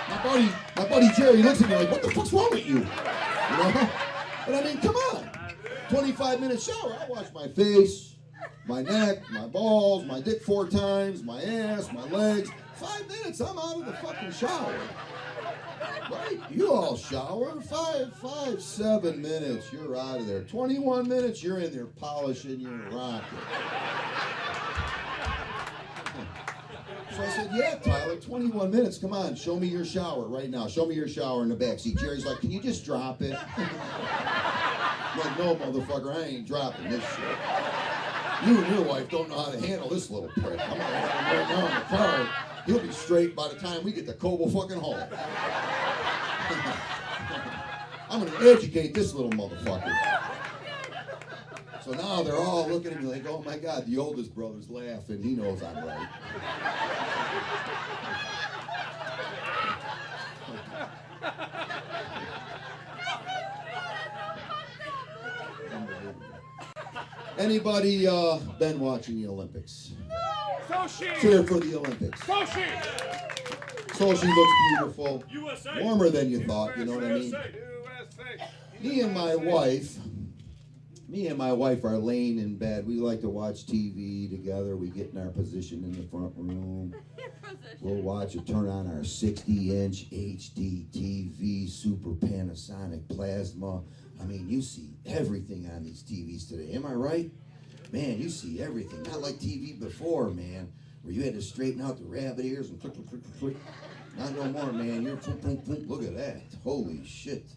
My buddy Jerry looks at me like, what the fuck's wrong with you? You know? But I mean, come on. 25-minute shower, I wash my face, my neck, my balls, my dick 4 times, my ass, my legs. 5 minutes, I'm out of the fucking shower. Right? You all shower. 7 minutes, you're out of there. 21 minutes, you're in there polishing your rocket. So I said, yeah, Tyler, 21 minutes. Come on, show me your shower right now. Show me your shower in the backseat. Jerry's like, can you just drop it? I'm like, no, motherfucker, I ain't dropping this shit. You and your wife don't know how to handle this little prick. I'm gonna have him right now in the car. He'll be straight by the time we get to Coble fucking home. I'm gonna educate this little motherfucker. So now they're all looking at me like, oh my God, the oldest brother's laughing. He knows I'm right. Anybody been watching the Olympics? Sochi! Cheer for the Olympics. Sochi! Sochi looks beautiful. USA! Warmer than you thought, you know what I mean? Me and my wife are laying in bed. We like to watch TV together. We get in our position in the front room. We'll watch it, turn on our 60-inch HD TV, super Panasonic plasma. I mean, you see everything on these TVs today. Am I right? Man, you see everything. Not like TV before, man, where you had to straighten out the rabbit ears and click, click, click, click. Not no more, man. You're boom, boom, boom. Look at that. Holy shit.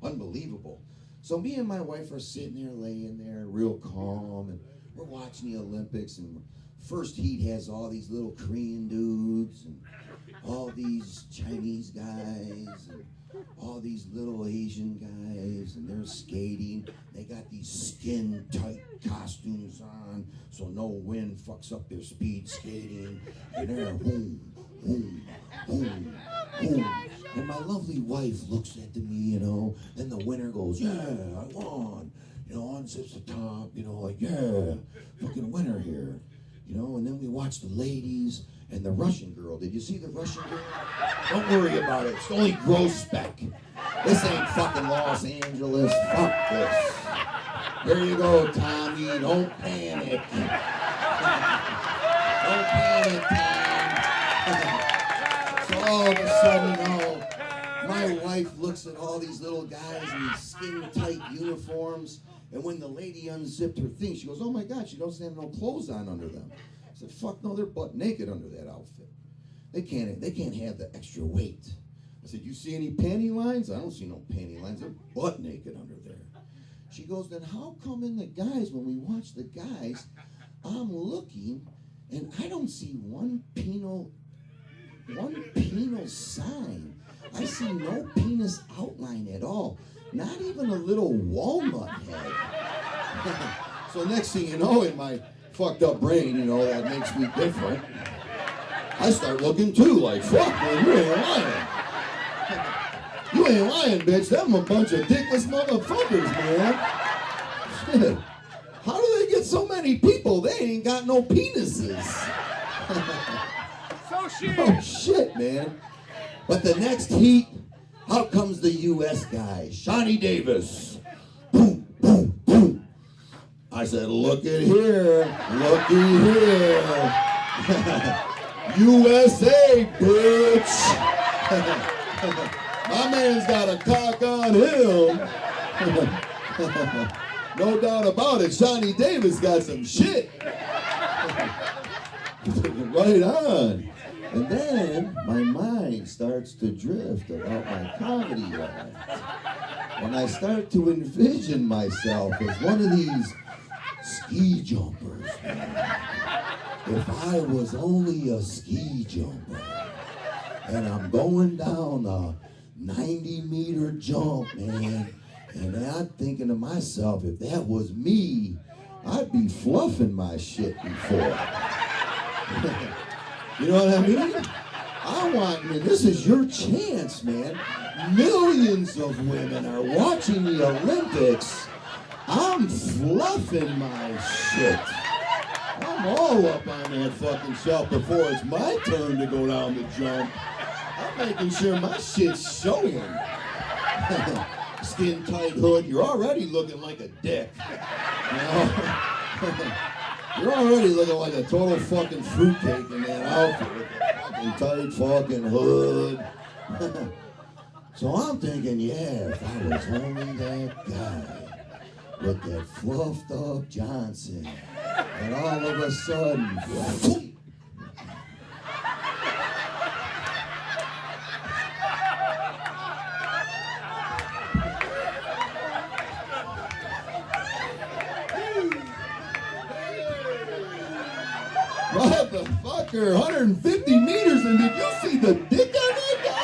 Unbelievable. So me and my wife are sitting there, laying there, real calm, and we're watching the Olympics, and first heat has all these little Korean dudes, and all these Chinese guys, and all these little Asian guys, and they're skating. They got these skin-tight costumes on, so no wind fucks up their speed skating, and they're boom, boom, boom, boom. And my lovely wife looks at me, you know, and the winner goes, yeah, I won. You know, unzips the top, you know, like, yeah, fucking winner here. You know, and then we watch the ladies and the Russian girl. Did you see the Russian girl? Don't worry about it. It's only gross speck. This ain't fucking Los Angeles. Fuck this. There you go, Tommy. Don't panic. Don't panic, Tom. So all of a sudden, you know, my wife looks at all these little guys in these skin-tight uniforms, and when the lady unzipped her thing, she goes, oh my God, she doesn't have no clothes on under them. I said, fuck no, they're butt naked under that outfit. They can't have the extra weight. I said, you see any panty lines? I don't see no panty lines. They're butt naked under there. She goes, then how come in the guys, when we watch the guys, I'm looking, and I don't see one penal sign. I see no penis outline at all. Not even a little walnut head. So next thing you know, in my fucked up brain, you know, that makes me different, I start looking too, like, fuck, man, you ain't lying. You ain't lying, bitch. Them a bunch of dickless motherfuckers, man. Shit. How do they get so many people? They ain't got no penises. So shit. Oh, shit, man. But the next heat, out comes the U.S. guy, Shawnee Davis. Boom, boom, boom. I said, look at here, looky here. USA, bitch. My man's got a cock on him. No doubt about it, Shawnee Davis got some shit. Right on. And then my mind starts to drift about my comedy life. And I start to envision myself as one of these ski jumpers. If I was only a ski jumper and I'm going down a 90-meter jump, man, and I'm thinking to myself, if that was me, I'd be fluffing my shit before. You know what I mean? This is your chance, man. Millions of women are watching the Olympics. I'm fluffing my shit. I'm all up on that fucking shelf before it's my turn to go down the jump. I'm making sure my shit's showing. Skin tight hood, you're already looking like a dick. You know? You're already looking like a total fucking fruitcake in that outfit with a fucking tight fucking hood. So I'm thinking, yeah, if I was only that guy with that fluffed up Johnson, and all of a sudden, motherfucker, 150 meters, and did you see the dick on that guy?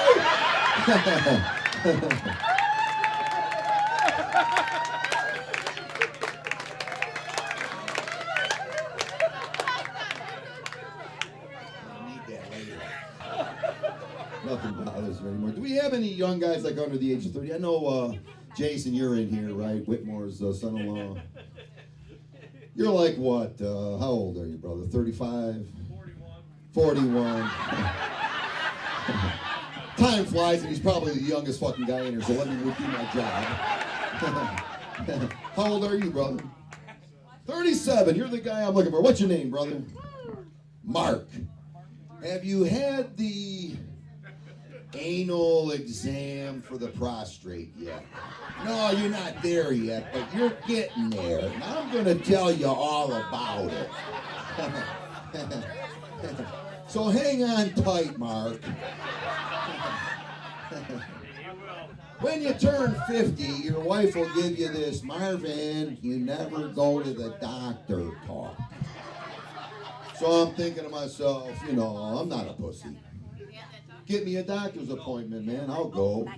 Nothing bothers me anymore. Do we have any young guys like under the age of 30? I know, Jason, you're in here, right? Whitmore's son-in-law. You're like what? How old are you, brother? 35? 41. Time flies, and he's probably the youngest fucking guy in here, so let me do my job. How old are you, brother? 37. You're the guy I'm looking for. What's your name, brother? Mark. Have you had the anal exam for the prostrate yet? No, you're not there yet, but you're getting there. And I'm going to tell you all about it. So hang on tight, Mark. When you turn 50, your wife will give you this, Marvin, you never go to the doctor talk. So I'm thinking to myself, you know, I'm not a pussy. Get me a doctor's appointment, man, I'll go.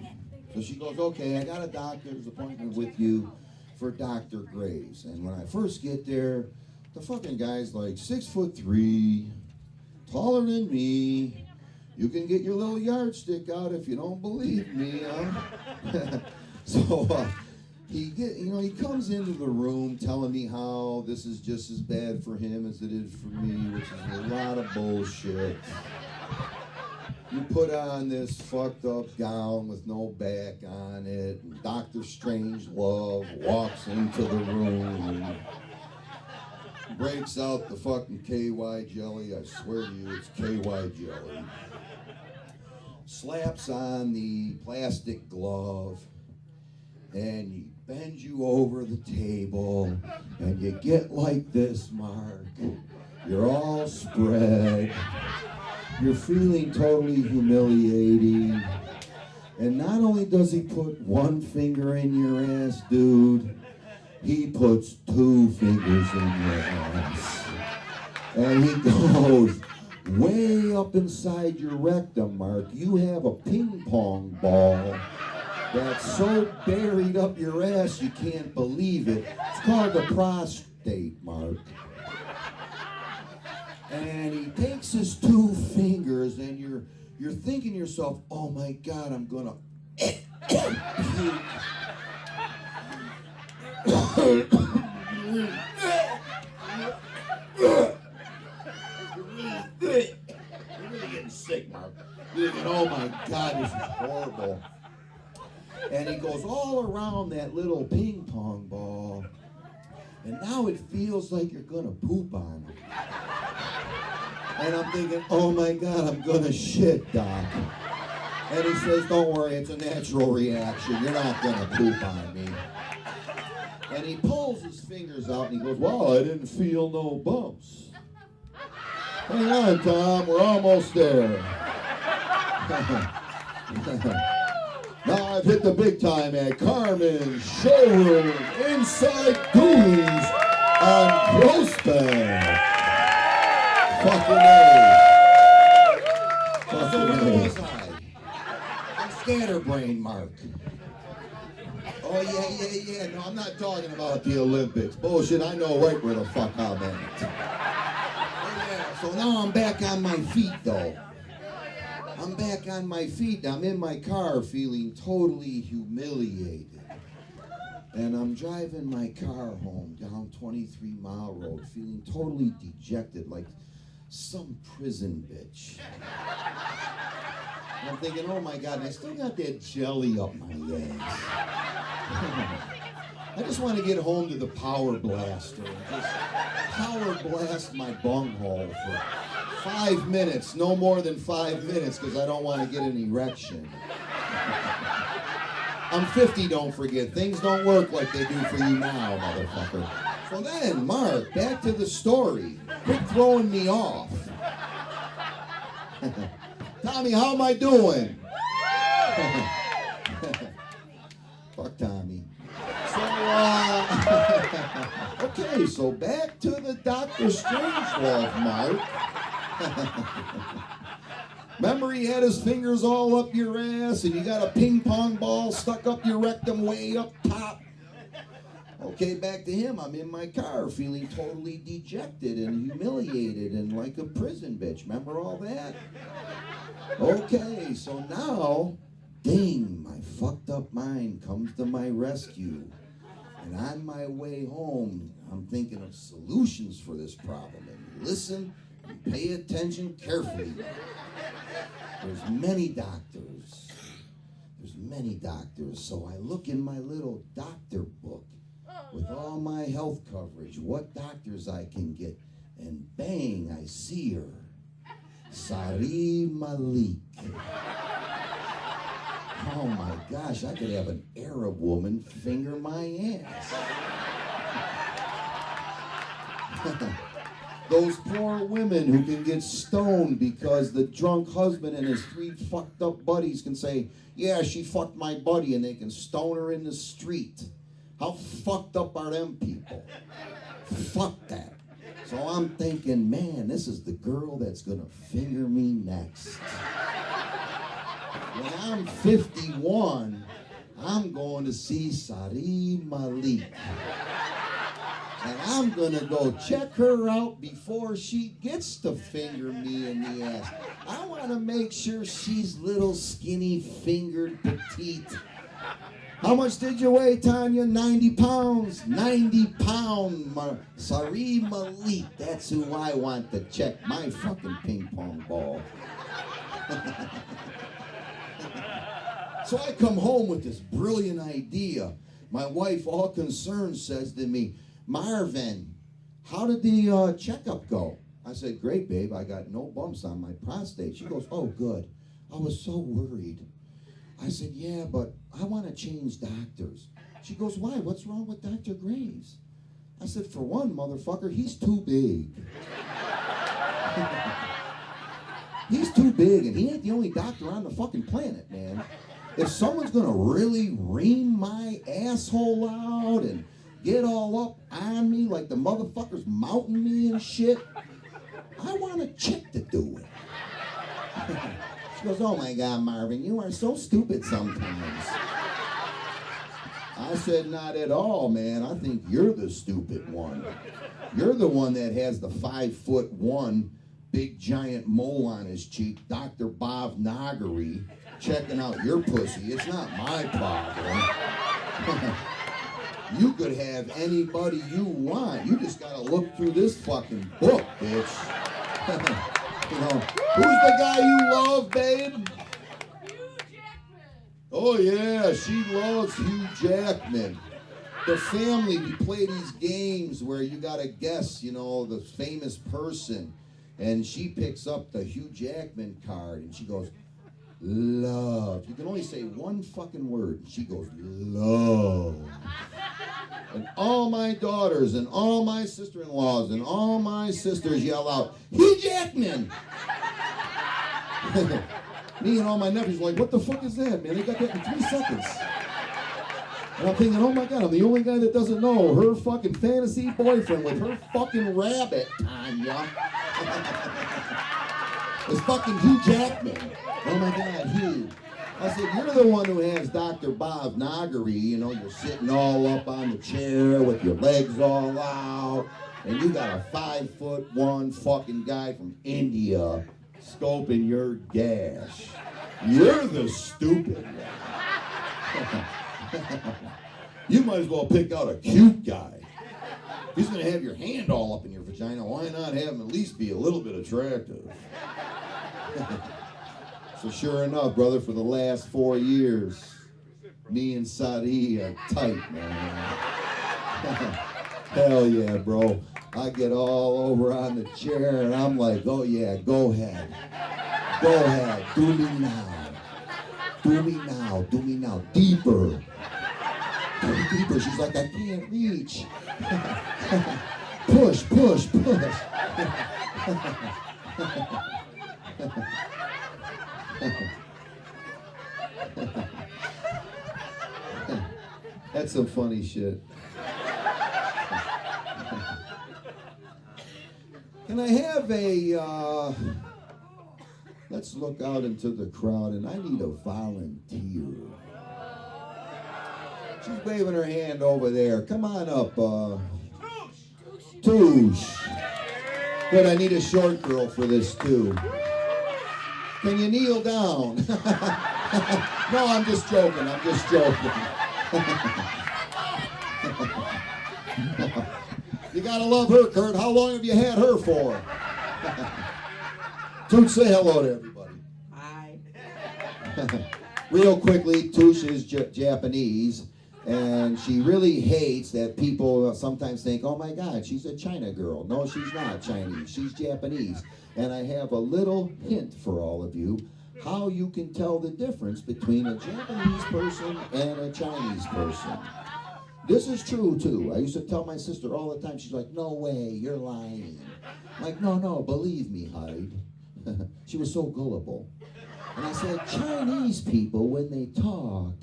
So she goes, okay, I got a doctor's appointment with you for Dr. Graves. And when I first get there, the fucking guy's like 6'3", taller than me. You can get your little yardstick out if you don't believe me, huh? So he comes into the room telling me how this is just as bad for him as it is for me, which is a lot of bullshit. You put on this fucked up gown with no back on it, and Dr. Strangelove walks into the room and breaks out the fucking KY jelly. I swear to you, it's KY jelly. Slaps on the plastic glove, and he bends you over the table, and you get like this, Mark. You're all spread. You're feeling totally humiliating. And not only does he put one finger in your ass, dude, he puts 2 fingers in your ass. And he goes way up inside your rectum, Mark. You have a ping pong ball that's so buried up your ass you can't believe it. It's called the prostate, Mark. And he takes his 2 fingers, and you're thinking to yourself, oh my God, I'm gonna puke. You're really getting sick, Mark. You're thinking, oh my God, this is horrible. And he goes all around that little ping pong ball, and now it feels like you're gonna poop on it. And I'm thinking, oh my God, I'm gonna shit, Doc. And he says, don't worry, it's a natural reaction. You're not gonna poop on me. And he pulls his fingers out and he goes, wow, I didn't feel no bumps. Hang on, Tom, we're almost there. Now I've hit the big time at Carmen's Showroom inside Dooley's on Grossbed. Fucking A. Fucking A. I'm scatterbrained, Mark. Oh, yeah. No, I'm not talking about the Olympics. Bullshit, I know right where the fuck I'm at. Yeah, so now I'm back on my feet, though. I'm back on my feet. I'm in my car feeling totally humiliated. And I'm driving my car home down 23 Mile Road feeling totally dejected, like some prison bitch. And I'm thinking, oh my God, and I still got that jelly up my ass. I just want to get home to the power blaster and just power blast my bunghole for 5 minutes, no more than 5 minutes, because I don't want to get an erection. I'm 50, don't forget. Things don't work like they do for you now, motherfucker. So then, Mark, back to the story. Quit throwing me off. Tommy, how am I doing? Fuck Tommy. So, okay, so back to the Dr. Strangelove, Mark. Remember he had his fingers all up your ass and you got a ping pong ball stuck up your rectum way up top? Okay, back to him. I'm in my car feeling totally dejected and humiliated and like a prison bitch. Remember all that? Okay, so now, ding, my fucked up mind comes to my rescue. And on my way home, I'm thinking of solutions for this problem. And listen and pay attention carefully. There's many doctors. There's many doctors. So I look in my little doctor book with all my health coverage, what doctors I can get. And bang, I see her. Sari Malik. Oh my gosh, I could have an Arab woman finger my ass. Those poor women who can get stoned because the drunk husband and his 3 fucked up buddies can say, yeah, she fucked my buddy, and they can stone her in the street. How fucked up are them people? Fuck that. So I'm thinking, man, this is the girl that's gonna finger me next. When I'm 51, I'm going to see Sari Malik. And I'm going to go check her out before she gets to finger me in the ass. I want to make sure she's little, skinny, fingered, petite. How much did you weigh, Tanya? 90 pounds. 90 pound Sari Malik. That's who I want to check my fucking ping pong ball. So I come home with this brilliant idea. My wife, all concerned, says to me, Marvin, how did the checkup go? I said, great, babe. I got no bumps on my prostate. She goes, oh, good. I was so worried. I said, yeah, but I want to change doctors. She goes, why? What's wrong with Dr. Graves? I said, for one, motherfucker, he's too big. He's too big, and he ain't the only doctor on the fucking planet, man. If someone's going to really ream my asshole out and get all up on me like the motherfucker's mounting me and shit, I want a chick to do it. She goes, oh my God, Marvin, you are so stupid sometimes. I said, not at all, man. I think you're the stupid one. You're the one that has the 5'1" big giant mole on his cheek, Dr. Bob Nagari, checking out your pussy. It's not my problem. You could have anybody you want. You just gotta look through this fucking book, bitch. You know, who's the guy you love, babe? Hugh Jackman. Oh yeah, she loves Hugh Jackman. The family, we play these games where you gotta guess, you know, the famous person. And she picks up the Hugh Jackman card and she goes, love. You can only say one fucking word. And she goes, love. And all my daughters and all my sister-in-laws and all my sisters yell out, Hugh Jackman! Me and all my nephews are like, what the fuck is that, man? They got that in 3 seconds. And I'm thinking, oh my God, I'm the only guy that doesn't know her fucking fantasy boyfriend with her fucking rabbit, Tanya. It's fucking Hugh Jackman. Oh my God, Hugh. I said, you're the one who has Dr. Bob Nagari, you know, you're sitting all up on the chair with your legs all out, and you got a 5'1" fucking guy from India scoping your gash. You're the stupid one. You might as well pick out a cute guy. He's gonna have your hand all up in your vagina. Why not have him at least be a little bit attractive? So sure enough, brother, for the last 4 years, me and Sadi are tight, man. Hell yeah, bro. I get all over on the chair and I'm like, oh yeah, go ahead. Go ahead, do me now. Do me now, do me now. Deeper. Deeper. She's like, I can't reach. Push, push, push. That's some funny shit. Can I have a, let's look out into the crowd and I need a volunteer. She's waving her hand over there. Come on up, Touche. Good, I need a short girl for this too. Can you kneel down? No, I'm just joking. I'm just joking. You gotta love her, Kurt. How long have you had her for? Tooch, say hello to everybody. Hi. Real quickly, Tooch is Japanese, and she really hates that people sometimes think, oh my God, she's a China girl. No, she's not Chinese. She's Japanese. And I have a little hint for all of you how you can tell the difference between a Japanese person and a Chinese person. This is true too. I used to tell my sister all the time, she's like, no way, you're lying. I'm like, no, believe me, Hyde. She was so gullible. And I said, Chinese people, when they talk,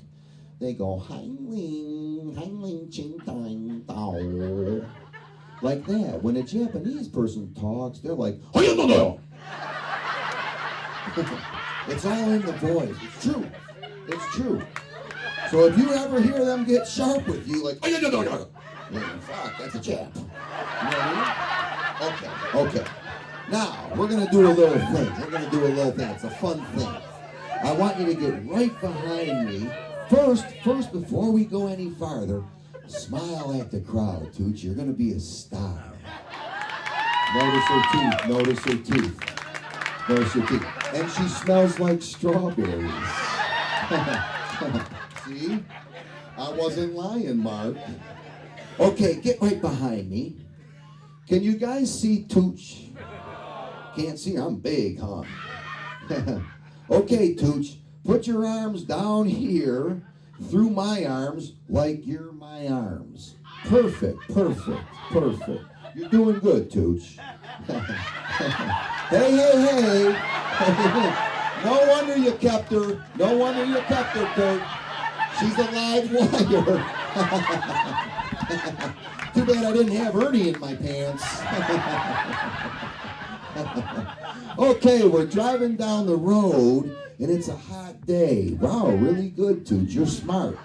they go, Hein ling, ching tang tao. Like that. When a Japanese person talks, they're like, it's all in the voice. It's true. It's true. So if you ever hear them get sharp with you, like, fuck, that's a Jap. You know what I mean? Okay. Now, we're going to do a little thing. It's a fun thing. I want you to get right behind me. First, before we go any farther, smile at the crowd, Tooch. You're going to be a star. Notice her teeth. And she smells like strawberries. See? I wasn't lying, Mark. Okay, get right behind me. Can you guys see Tooch? Can't see her. I'm big, huh? Okay, Tooch. Put your arms down here through my arms like you're my arms. Perfect. You're doing good, Tooch. Hey. No wonder you kept her, Kurt. She's a live wire. Too bad I didn't have Ernie in my pants. Okay, we're driving down the road, and it's a hot day. Wow, really good, Tooch. You're smart.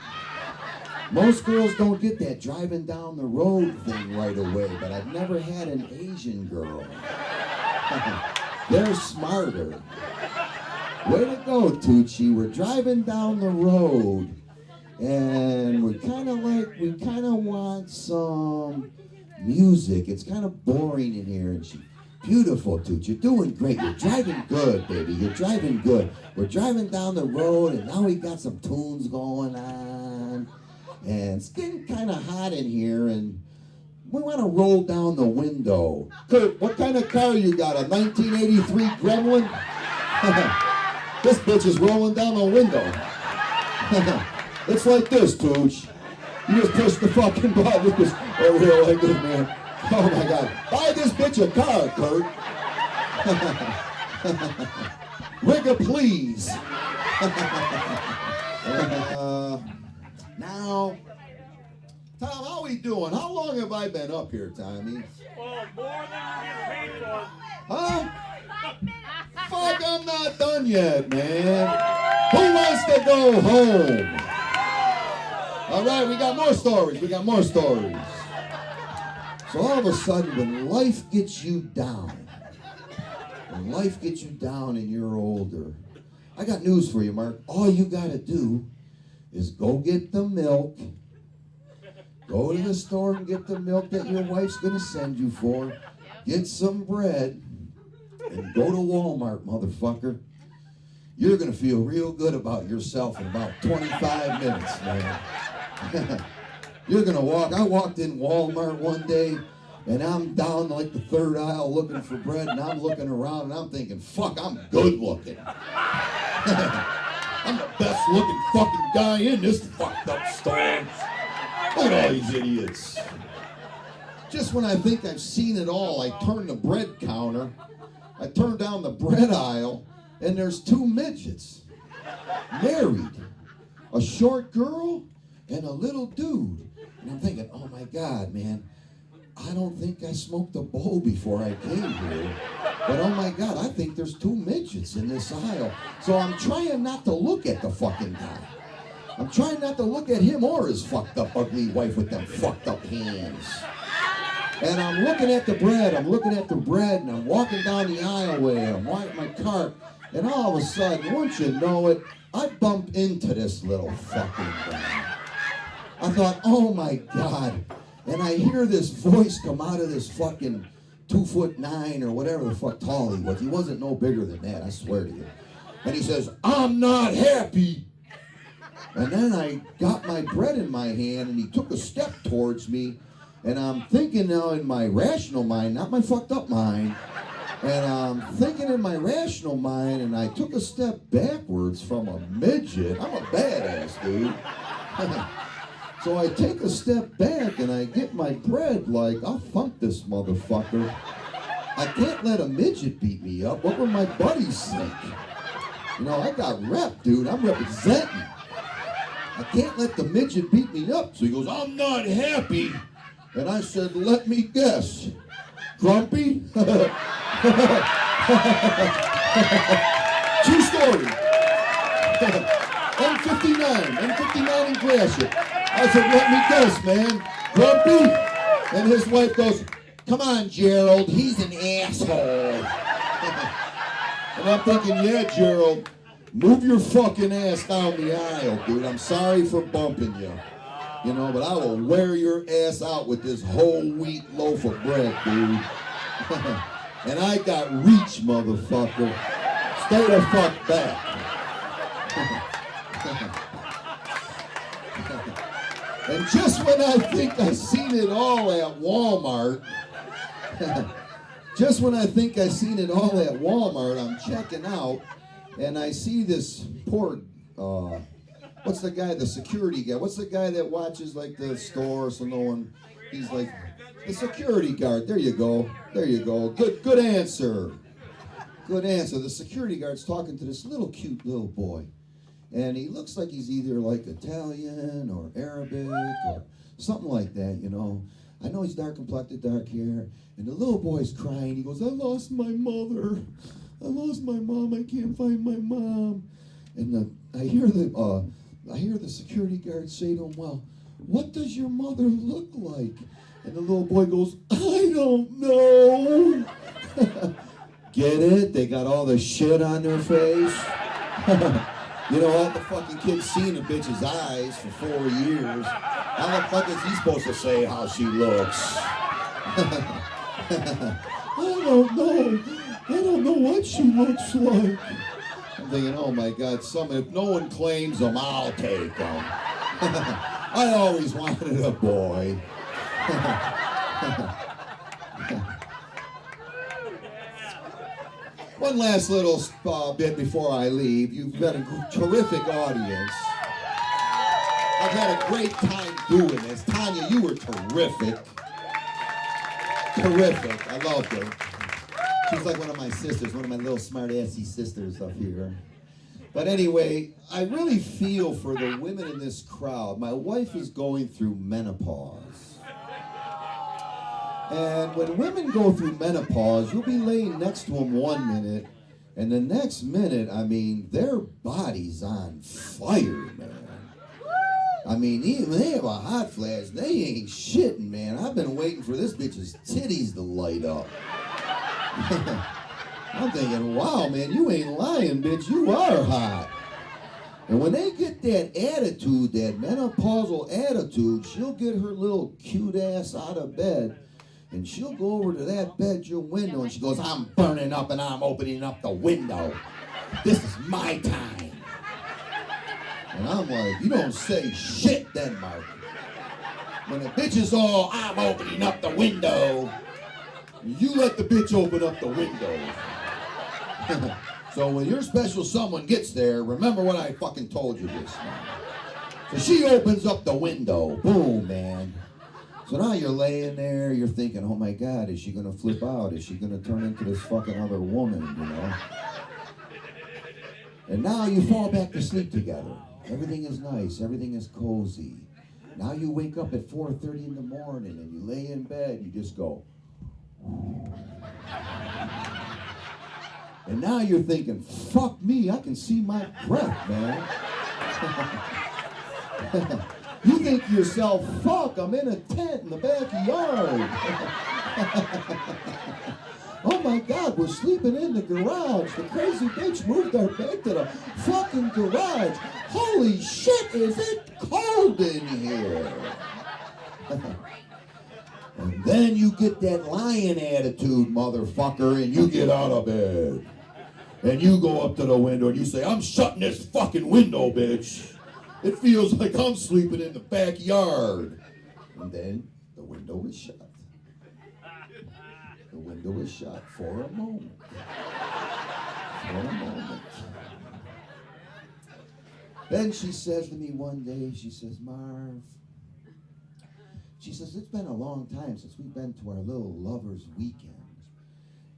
Most girls don't get that driving down the road thing right away, but I've never had an Asian girl. They're smarter. Way to go, Toochie. We're driving down the road, and we kind of want some music. It's kind of boring in here, and beautiful, Tooch. You're doing great. You're driving good, baby. You're driving good. We're driving down the road, and now we got some tunes going on, and it's getting kind of hot in here, and we want to roll down the window. Kurt, what kind of car you got? A 1983 Gremlin? This bitch is rolling down the window. It's like this, Tooch. You just push the fucking button. It goes over here like this, man. Oh my God. Buy this bitch a car, Kurt. Rigger, please. Now, Tom, how we doing? How long have I been up here, Tommy? Well, more than you're getting paid for. Huh? Fuck, I'm not done yet, man. Who wants to go home? All right, we got more stories. So all of a sudden, when life gets you down, and you're older, I got news for you, Mark. All you got to do is go get the milk. Go to the store and get the milk that your wife's going to send you for. Get some bread. And go to Walmart, motherfucker. You're going to feel real good about yourself in about 25 minutes, man. You're going to walk. I walked in Walmart one day, and I'm down like the third aisle looking for bread, and I'm looking around, and I'm thinking, fuck, I'm good looking. I'm the best looking fucking guy in this fucked up store. Look at all these idiots. Just when I think I've seen it all, I turn the bread counter. I turn down the bread aisle, and there's two midgets, married, a short girl and a little dude. And I'm thinking, oh my God, man, I don't think I smoked a bowl before I came here. But oh my God, I think there's two midgets in this aisle. So I'm trying not to look at the fucking guy. I'm trying not to look at him or his fucked up ugly wife with them fucked up hands. And I'm looking at the bread, and I'm walking down the aisleway, I'm wiping my cart, and all of a sudden, wouldn't you know it, I bump into this little fucking guy. I thought, oh my God. And I hear this voice come out of this fucking 2'9" or whatever the fuck tall he was. He wasn't no bigger than that, I swear to you. And he says, I'm not happy. And then I got my bread in my hand and he took a step towards me. And I'm thinking now in my rational mind, not my fucked up mind. And I'm thinking in my rational mind, and I took a step backwards from a midget. I'm a badass, dude. So I take a step back and I get my bread like, I'll thump this motherfucker. I can't let a midget beat me up. What would my buddies think? You know, I got rep, dude. I'm representing. I can't let the midget beat me up. So he goes, I'm not happy. And I said, let me guess. Grumpy? True story. M59 in Gratiot. I said, let me guess, man. Grumpy? And his wife goes, come on, Gerald, he's an asshole. And I'm thinking, yeah, Gerald, move your fucking ass down the aisle, dude. I'm sorry for bumping you. You know, but I will wear your ass out with this whole wheat loaf of bread, dude. And I got reach, motherfucker. Stay the fuck back. And just when I think I've seen it all at Walmart, I'm checking out, and I see this poor, what's the guy, the security guy? What's the guy that watches like the store so no one, he's like, the security guard. There you go. Good answer. The security guard's talking to this little cute little boy. And he looks like he's either like Italian or Arabic or something like that, you know. I know he's dark complected, dark hair. And the little boy's crying. He goes, I lost my mother. I lost my mom. I can't find my mom. And I hear the security guard say to him, well, what does your mother look like? And the little boy goes, I don't know. Get it? They got all the shit on their face. You know what? The fucking kid's seen a bitch's eyes for 4 years. How the fuck is he supposed to say how she looks? I don't know what she looks like. I'm thinking, oh my God, if no one claims them, I'll take them. I always wanted a boy. One last little bit before I leave. You've got a terrific audience. I've had a great time doing this. Tanya, you were terrific. Terrific. I loved her. She's like one of my sisters, one of my little smart-assy sisters up here. But anyway, I really feel for the women in this crowd. My wife is going through menopause. And when women go through menopause, you'll be laying next to them 1 minute, and the next minute, I mean, their body's on fire, man. I mean, even they have a hot flash, they ain't shitting, man. I've been waiting for this bitch's titties to light up. I'm thinking, wow, man, you ain't lying, bitch. You are hot. And when they get that attitude, that menopausal attitude, she'll get her little cute ass out of bed, and she'll go over to that bedroom window, and she goes, I'm burning up and I'm opening up the window. This is my time. And I'm like, you don't say shit, Denmark. When the bitch is all, I'm opening up the window, you let the bitch open up the window. So when your special someone gets there, remember what I fucking told you this. So she opens up the window. Boom, man. So now you're laying there, you're thinking, oh my God, is she going to flip out? Is she going to turn into this fucking other woman, you know? And now you fall back to sleep together. Everything is nice. Everything is cozy. Now you wake up at 4:30 in the morning and you lay in bed, you just go. And now you're thinking, fuck me, I can see my breath, man. You think to yourself, fuck, I'm in a tent in the backyard. Oh my God, we're sleeping in the garage. The crazy bitch moved our bed to the fucking garage. holy shit, is it cold in here? And then you get that lion attitude, motherfucker, and you get out of bed. And you go up to the window and you say, I'm shutting this fucking window, bitch. It feels like I'm sleeping in the backyard. And then the window is shut. The window is shut for a moment. For a moment. Then she says to me one day, she says, Marv, she says, it's been a long time since we've been to our little lovers weekend.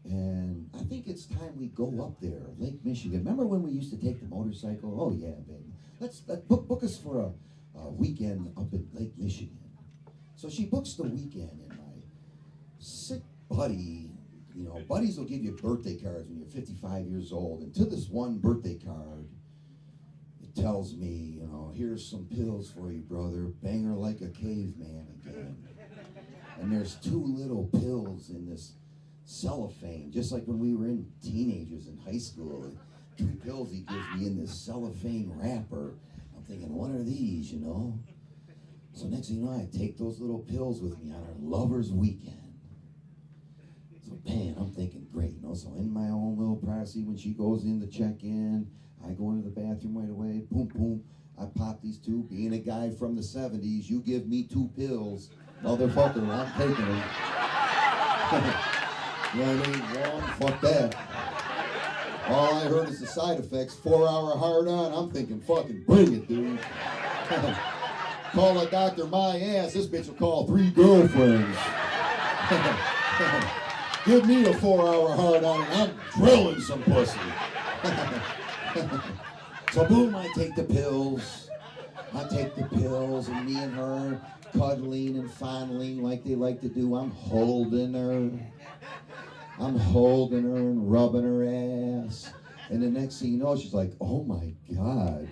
And I think it's time we go up there, Lake Michigan. Remember when we used to take the motorcycle? Oh yeah, baby. Let's book us for a weekend up in Lake Michigan. So she books the weekend, and my sick buddy, you know, buddies will give you birthday cards when you're 55 years old. And to this one birthday card, it tells me, you know, here's some pills for you, brother. Bang her like a caveman again. And there's 2 little pills in this cellophane, just like when we were in teenagers in high school. 2 pills he gives me in this cellophane wrapper. I'm thinking, what are these, you know? So next thing you know, I take those little pills with me on our lovers weekend. So man, I'm thinking, great, you know, so in my own little privacy, when she goes in to check in, I go into the bathroom right away, boom, boom, I pop these 2. Being a guy from the 70s, you give me 2 pills, motherfucker, I'm taking them. You know what I mean? Wrong, fuck that. All I heard is the side effects, 4-hour hard on. I'm thinking, fucking bring it, dude. Call a doctor my ass, this bitch will call 3 girlfriends. Give me a 4-hour hard on and I'm drilling some pussy. So boom, I take the pills. And me and her cuddling and fondling like they like to do. I'm holding her and rubbing her ass. And the next thing you know, she's like, oh my God,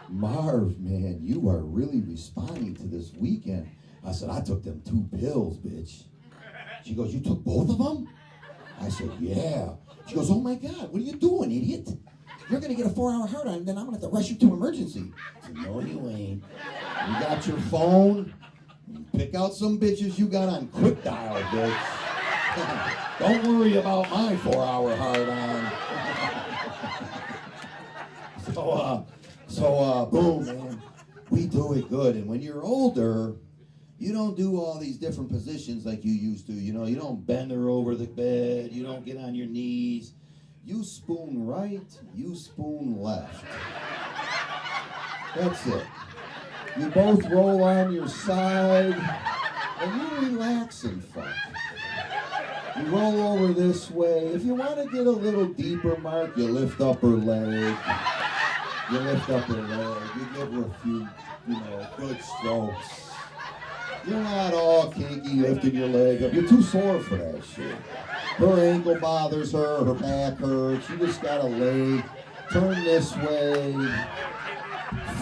Marv, man, you are really responding to this weekend. I said, I took them 2 pills, bitch. She goes, you took both of them? I said, yeah. She goes, oh my God, what are you doing, idiot? You're gonna get a 4-hour hard on, and then I'm gonna have to rush you to emergency. I said, no, you ain't. You got your phone. Pick out some bitches you got on quick dial, bitch. Don't worry about my 4-hour hard on. So boom, man. We do it good. And when you're older, you don't do all these different positions like you used to. You know, you don't bend her over the bed. You don't get on your knees. You spoon right, you spoon left. That's it. You both roll on your side, and you relax and fuck. You roll over this way. If you want to get a little deeper, Mark, you lift up her leg. You give her a few, you know, good strokes. You're not all kinky lifting your leg up. You're too sore for that shit. Her ankle bothers her, her back hurts. You just gotta lay, turn this way,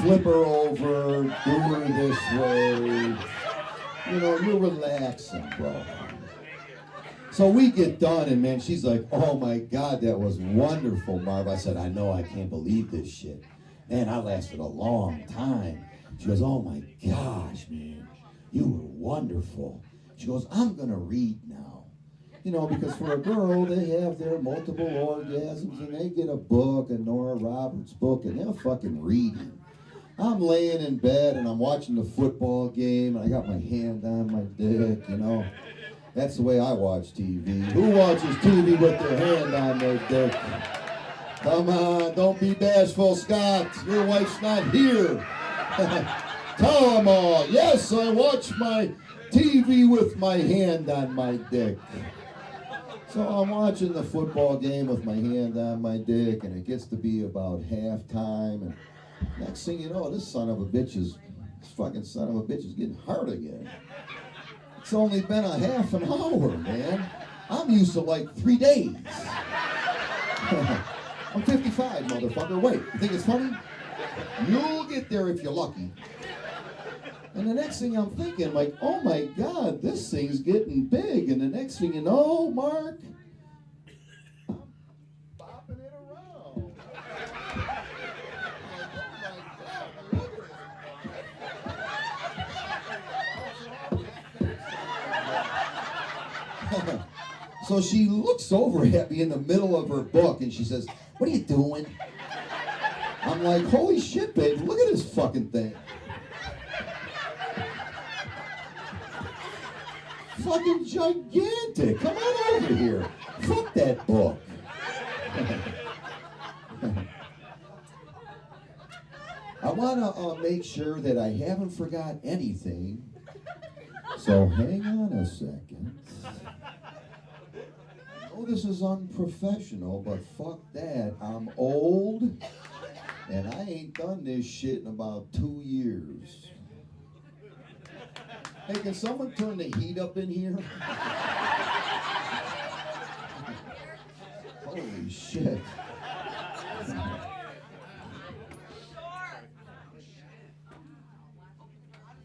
flip her over, do her this way. You know, you're relaxing, bro. So we get done, and man, she's like, oh my God, that was wonderful, Marv. I said, I know, I can't believe this shit. Man, I lasted a long time. She goes, oh my gosh, man, you were wonderful. She goes, I'm gonna read now. You know, because for a girl, they have their multiple orgasms, and they get a book, a Nora Roberts book, and they're fucking reading. I'm laying in bed, and I'm watching the football game, and I got my hand on my dick, you know. That's the way I watch TV. Who watches TV with their hand on their dick? Come on, don't be bashful, Scott. Your wife's not here. Tell them all. Yes, I watch my TV with my hand on my dick. So I'm watching the football game with my hand on my dick, and it gets to be about halftime, and next thing you know, this fucking son of a bitch is getting hard again. It's only been a half an hour, man. I'm used to like 3 days. I'm 55, motherfucker. Wait, you think it's funny? You'll get there if you're lucky. And the next thing I'm thinking, like, oh my God, this thing's getting big. And the next thing you know, Mark, I'm bopping it around. Oh my So she looks over at me in the middle of her book and she says, "What are you doing?" I'm like, "Holy shit, babe, look at this fucking thing. Fucking gigantic. Come on over here. Fuck that book." I want to make sure that I haven't forgot anything. So hang on a second. I know this is unprofessional, but fuck that. I'm old, and I ain't done this shit in about 2 years. Hey, can someone turn the heat up in here? Holy shit.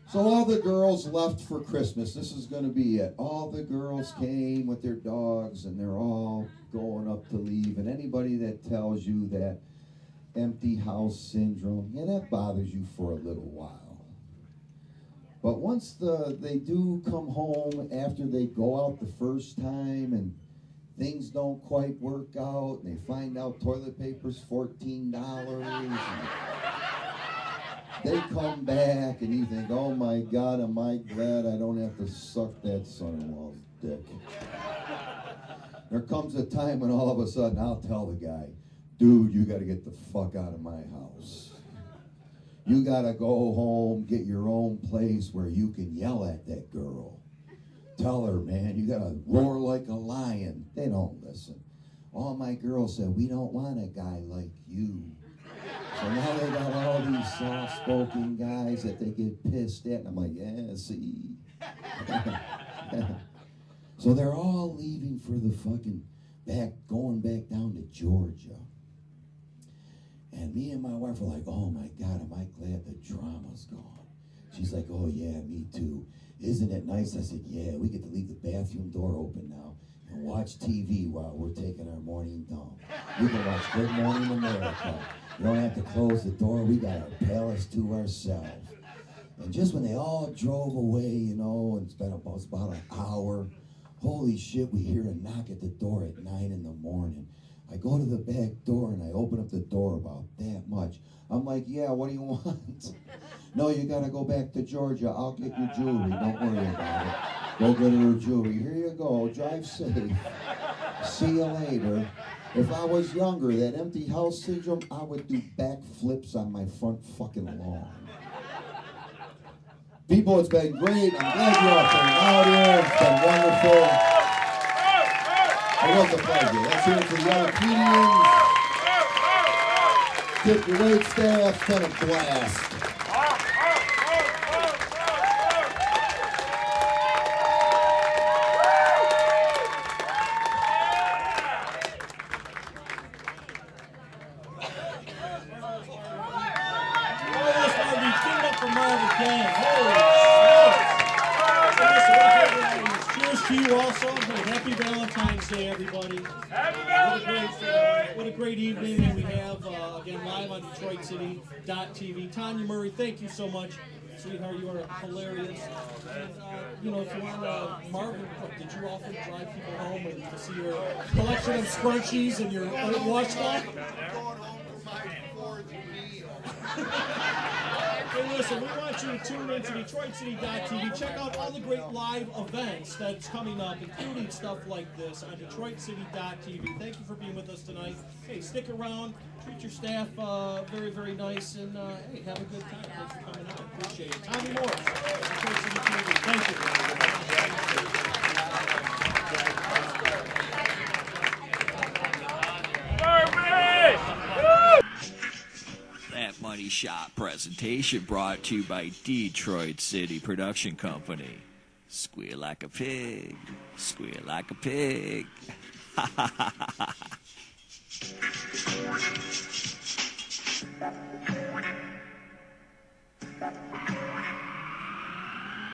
So all the girls left for Christmas. This is going to be it. All the girls came with their dogs, and they're all going up to leave. And anybody that tells you that empty house syndrome, yeah, that bothers you for a little while. But once they do come home after they go out the first time and things don't quite work out, and they find out toilet paper's $14, and they come back and you think, "Oh my God, am I glad I don't have to suck that son-in-law's dick." There comes a time when all of a sudden I'll tell the guy, "Dude, you got to get the fuck out of my house. You got to go home, get your own place where you can yell at that girl. Tell her, man, you got to roar like a lion." They don't listen. All my girls said, "We don't want a guy like you." So now they got all these soft-spoken guys that they get pissed at. And I'm like, "Yeah, see." So they're all leaving for the fucking going back down to Georgia. And me and my wife are like, "Oh my God, am I glad the drama's gone." She's like, "Oh yeah, me too. Isn't it nice?" I said, "Yeah, we get to leave the bathroom door open now and watch TV while we're taking our morning dump. We can watch Good Morning America. You don't have to close the door. We got our palace to ourselves." And just when they all drove away, you know, and it's been about an hour, holy shit, we hear a knock at the door at 9 in the morning. I go to the back door and I open up the door about that much. I'm like, "Yeah, what do you want?" "No, you gotta go back to Georgia. I'll get your jewelry. Don't worry about it. Go get her jewelry. Here you go. Drive safe. See you later." If I was younger, that empty house syndrome, I would do backflips on my front fucking lawn. People, it's been great. I'm glad you all came out here. It's been wonderful. It was a pleasure. Let's hear it for the young comedians. Tip your wait staff. It's been a blast. Cheers to you also. Happy Valentine's Day, everybody. What a great evening that we have, again, live on DetroitCity.tv. Tanya Murray, thank you so much. Sweetheart, you are hilarious. And, you know, if you want Marvin, did you often drive people home and to see your collection of scrunchies and your old washcloth? Hey, listen, we want you to tune into DetroitCity.tv. Check out all the great live events that's coming up, including stuff like this on DetroitCity.tv. Thank you for being with us tonight. Hey, stick around. Treat your staff very, very nice. And, hey, have a good time. Thanks for coming out. Appreciate it. Tommy Morris, Detroit City TV. Thank you. That Money Shot presentation brought to you by Detroit City Production Company. Squeal like a pig. Squeal like a pig. Ha ha ha ha ha.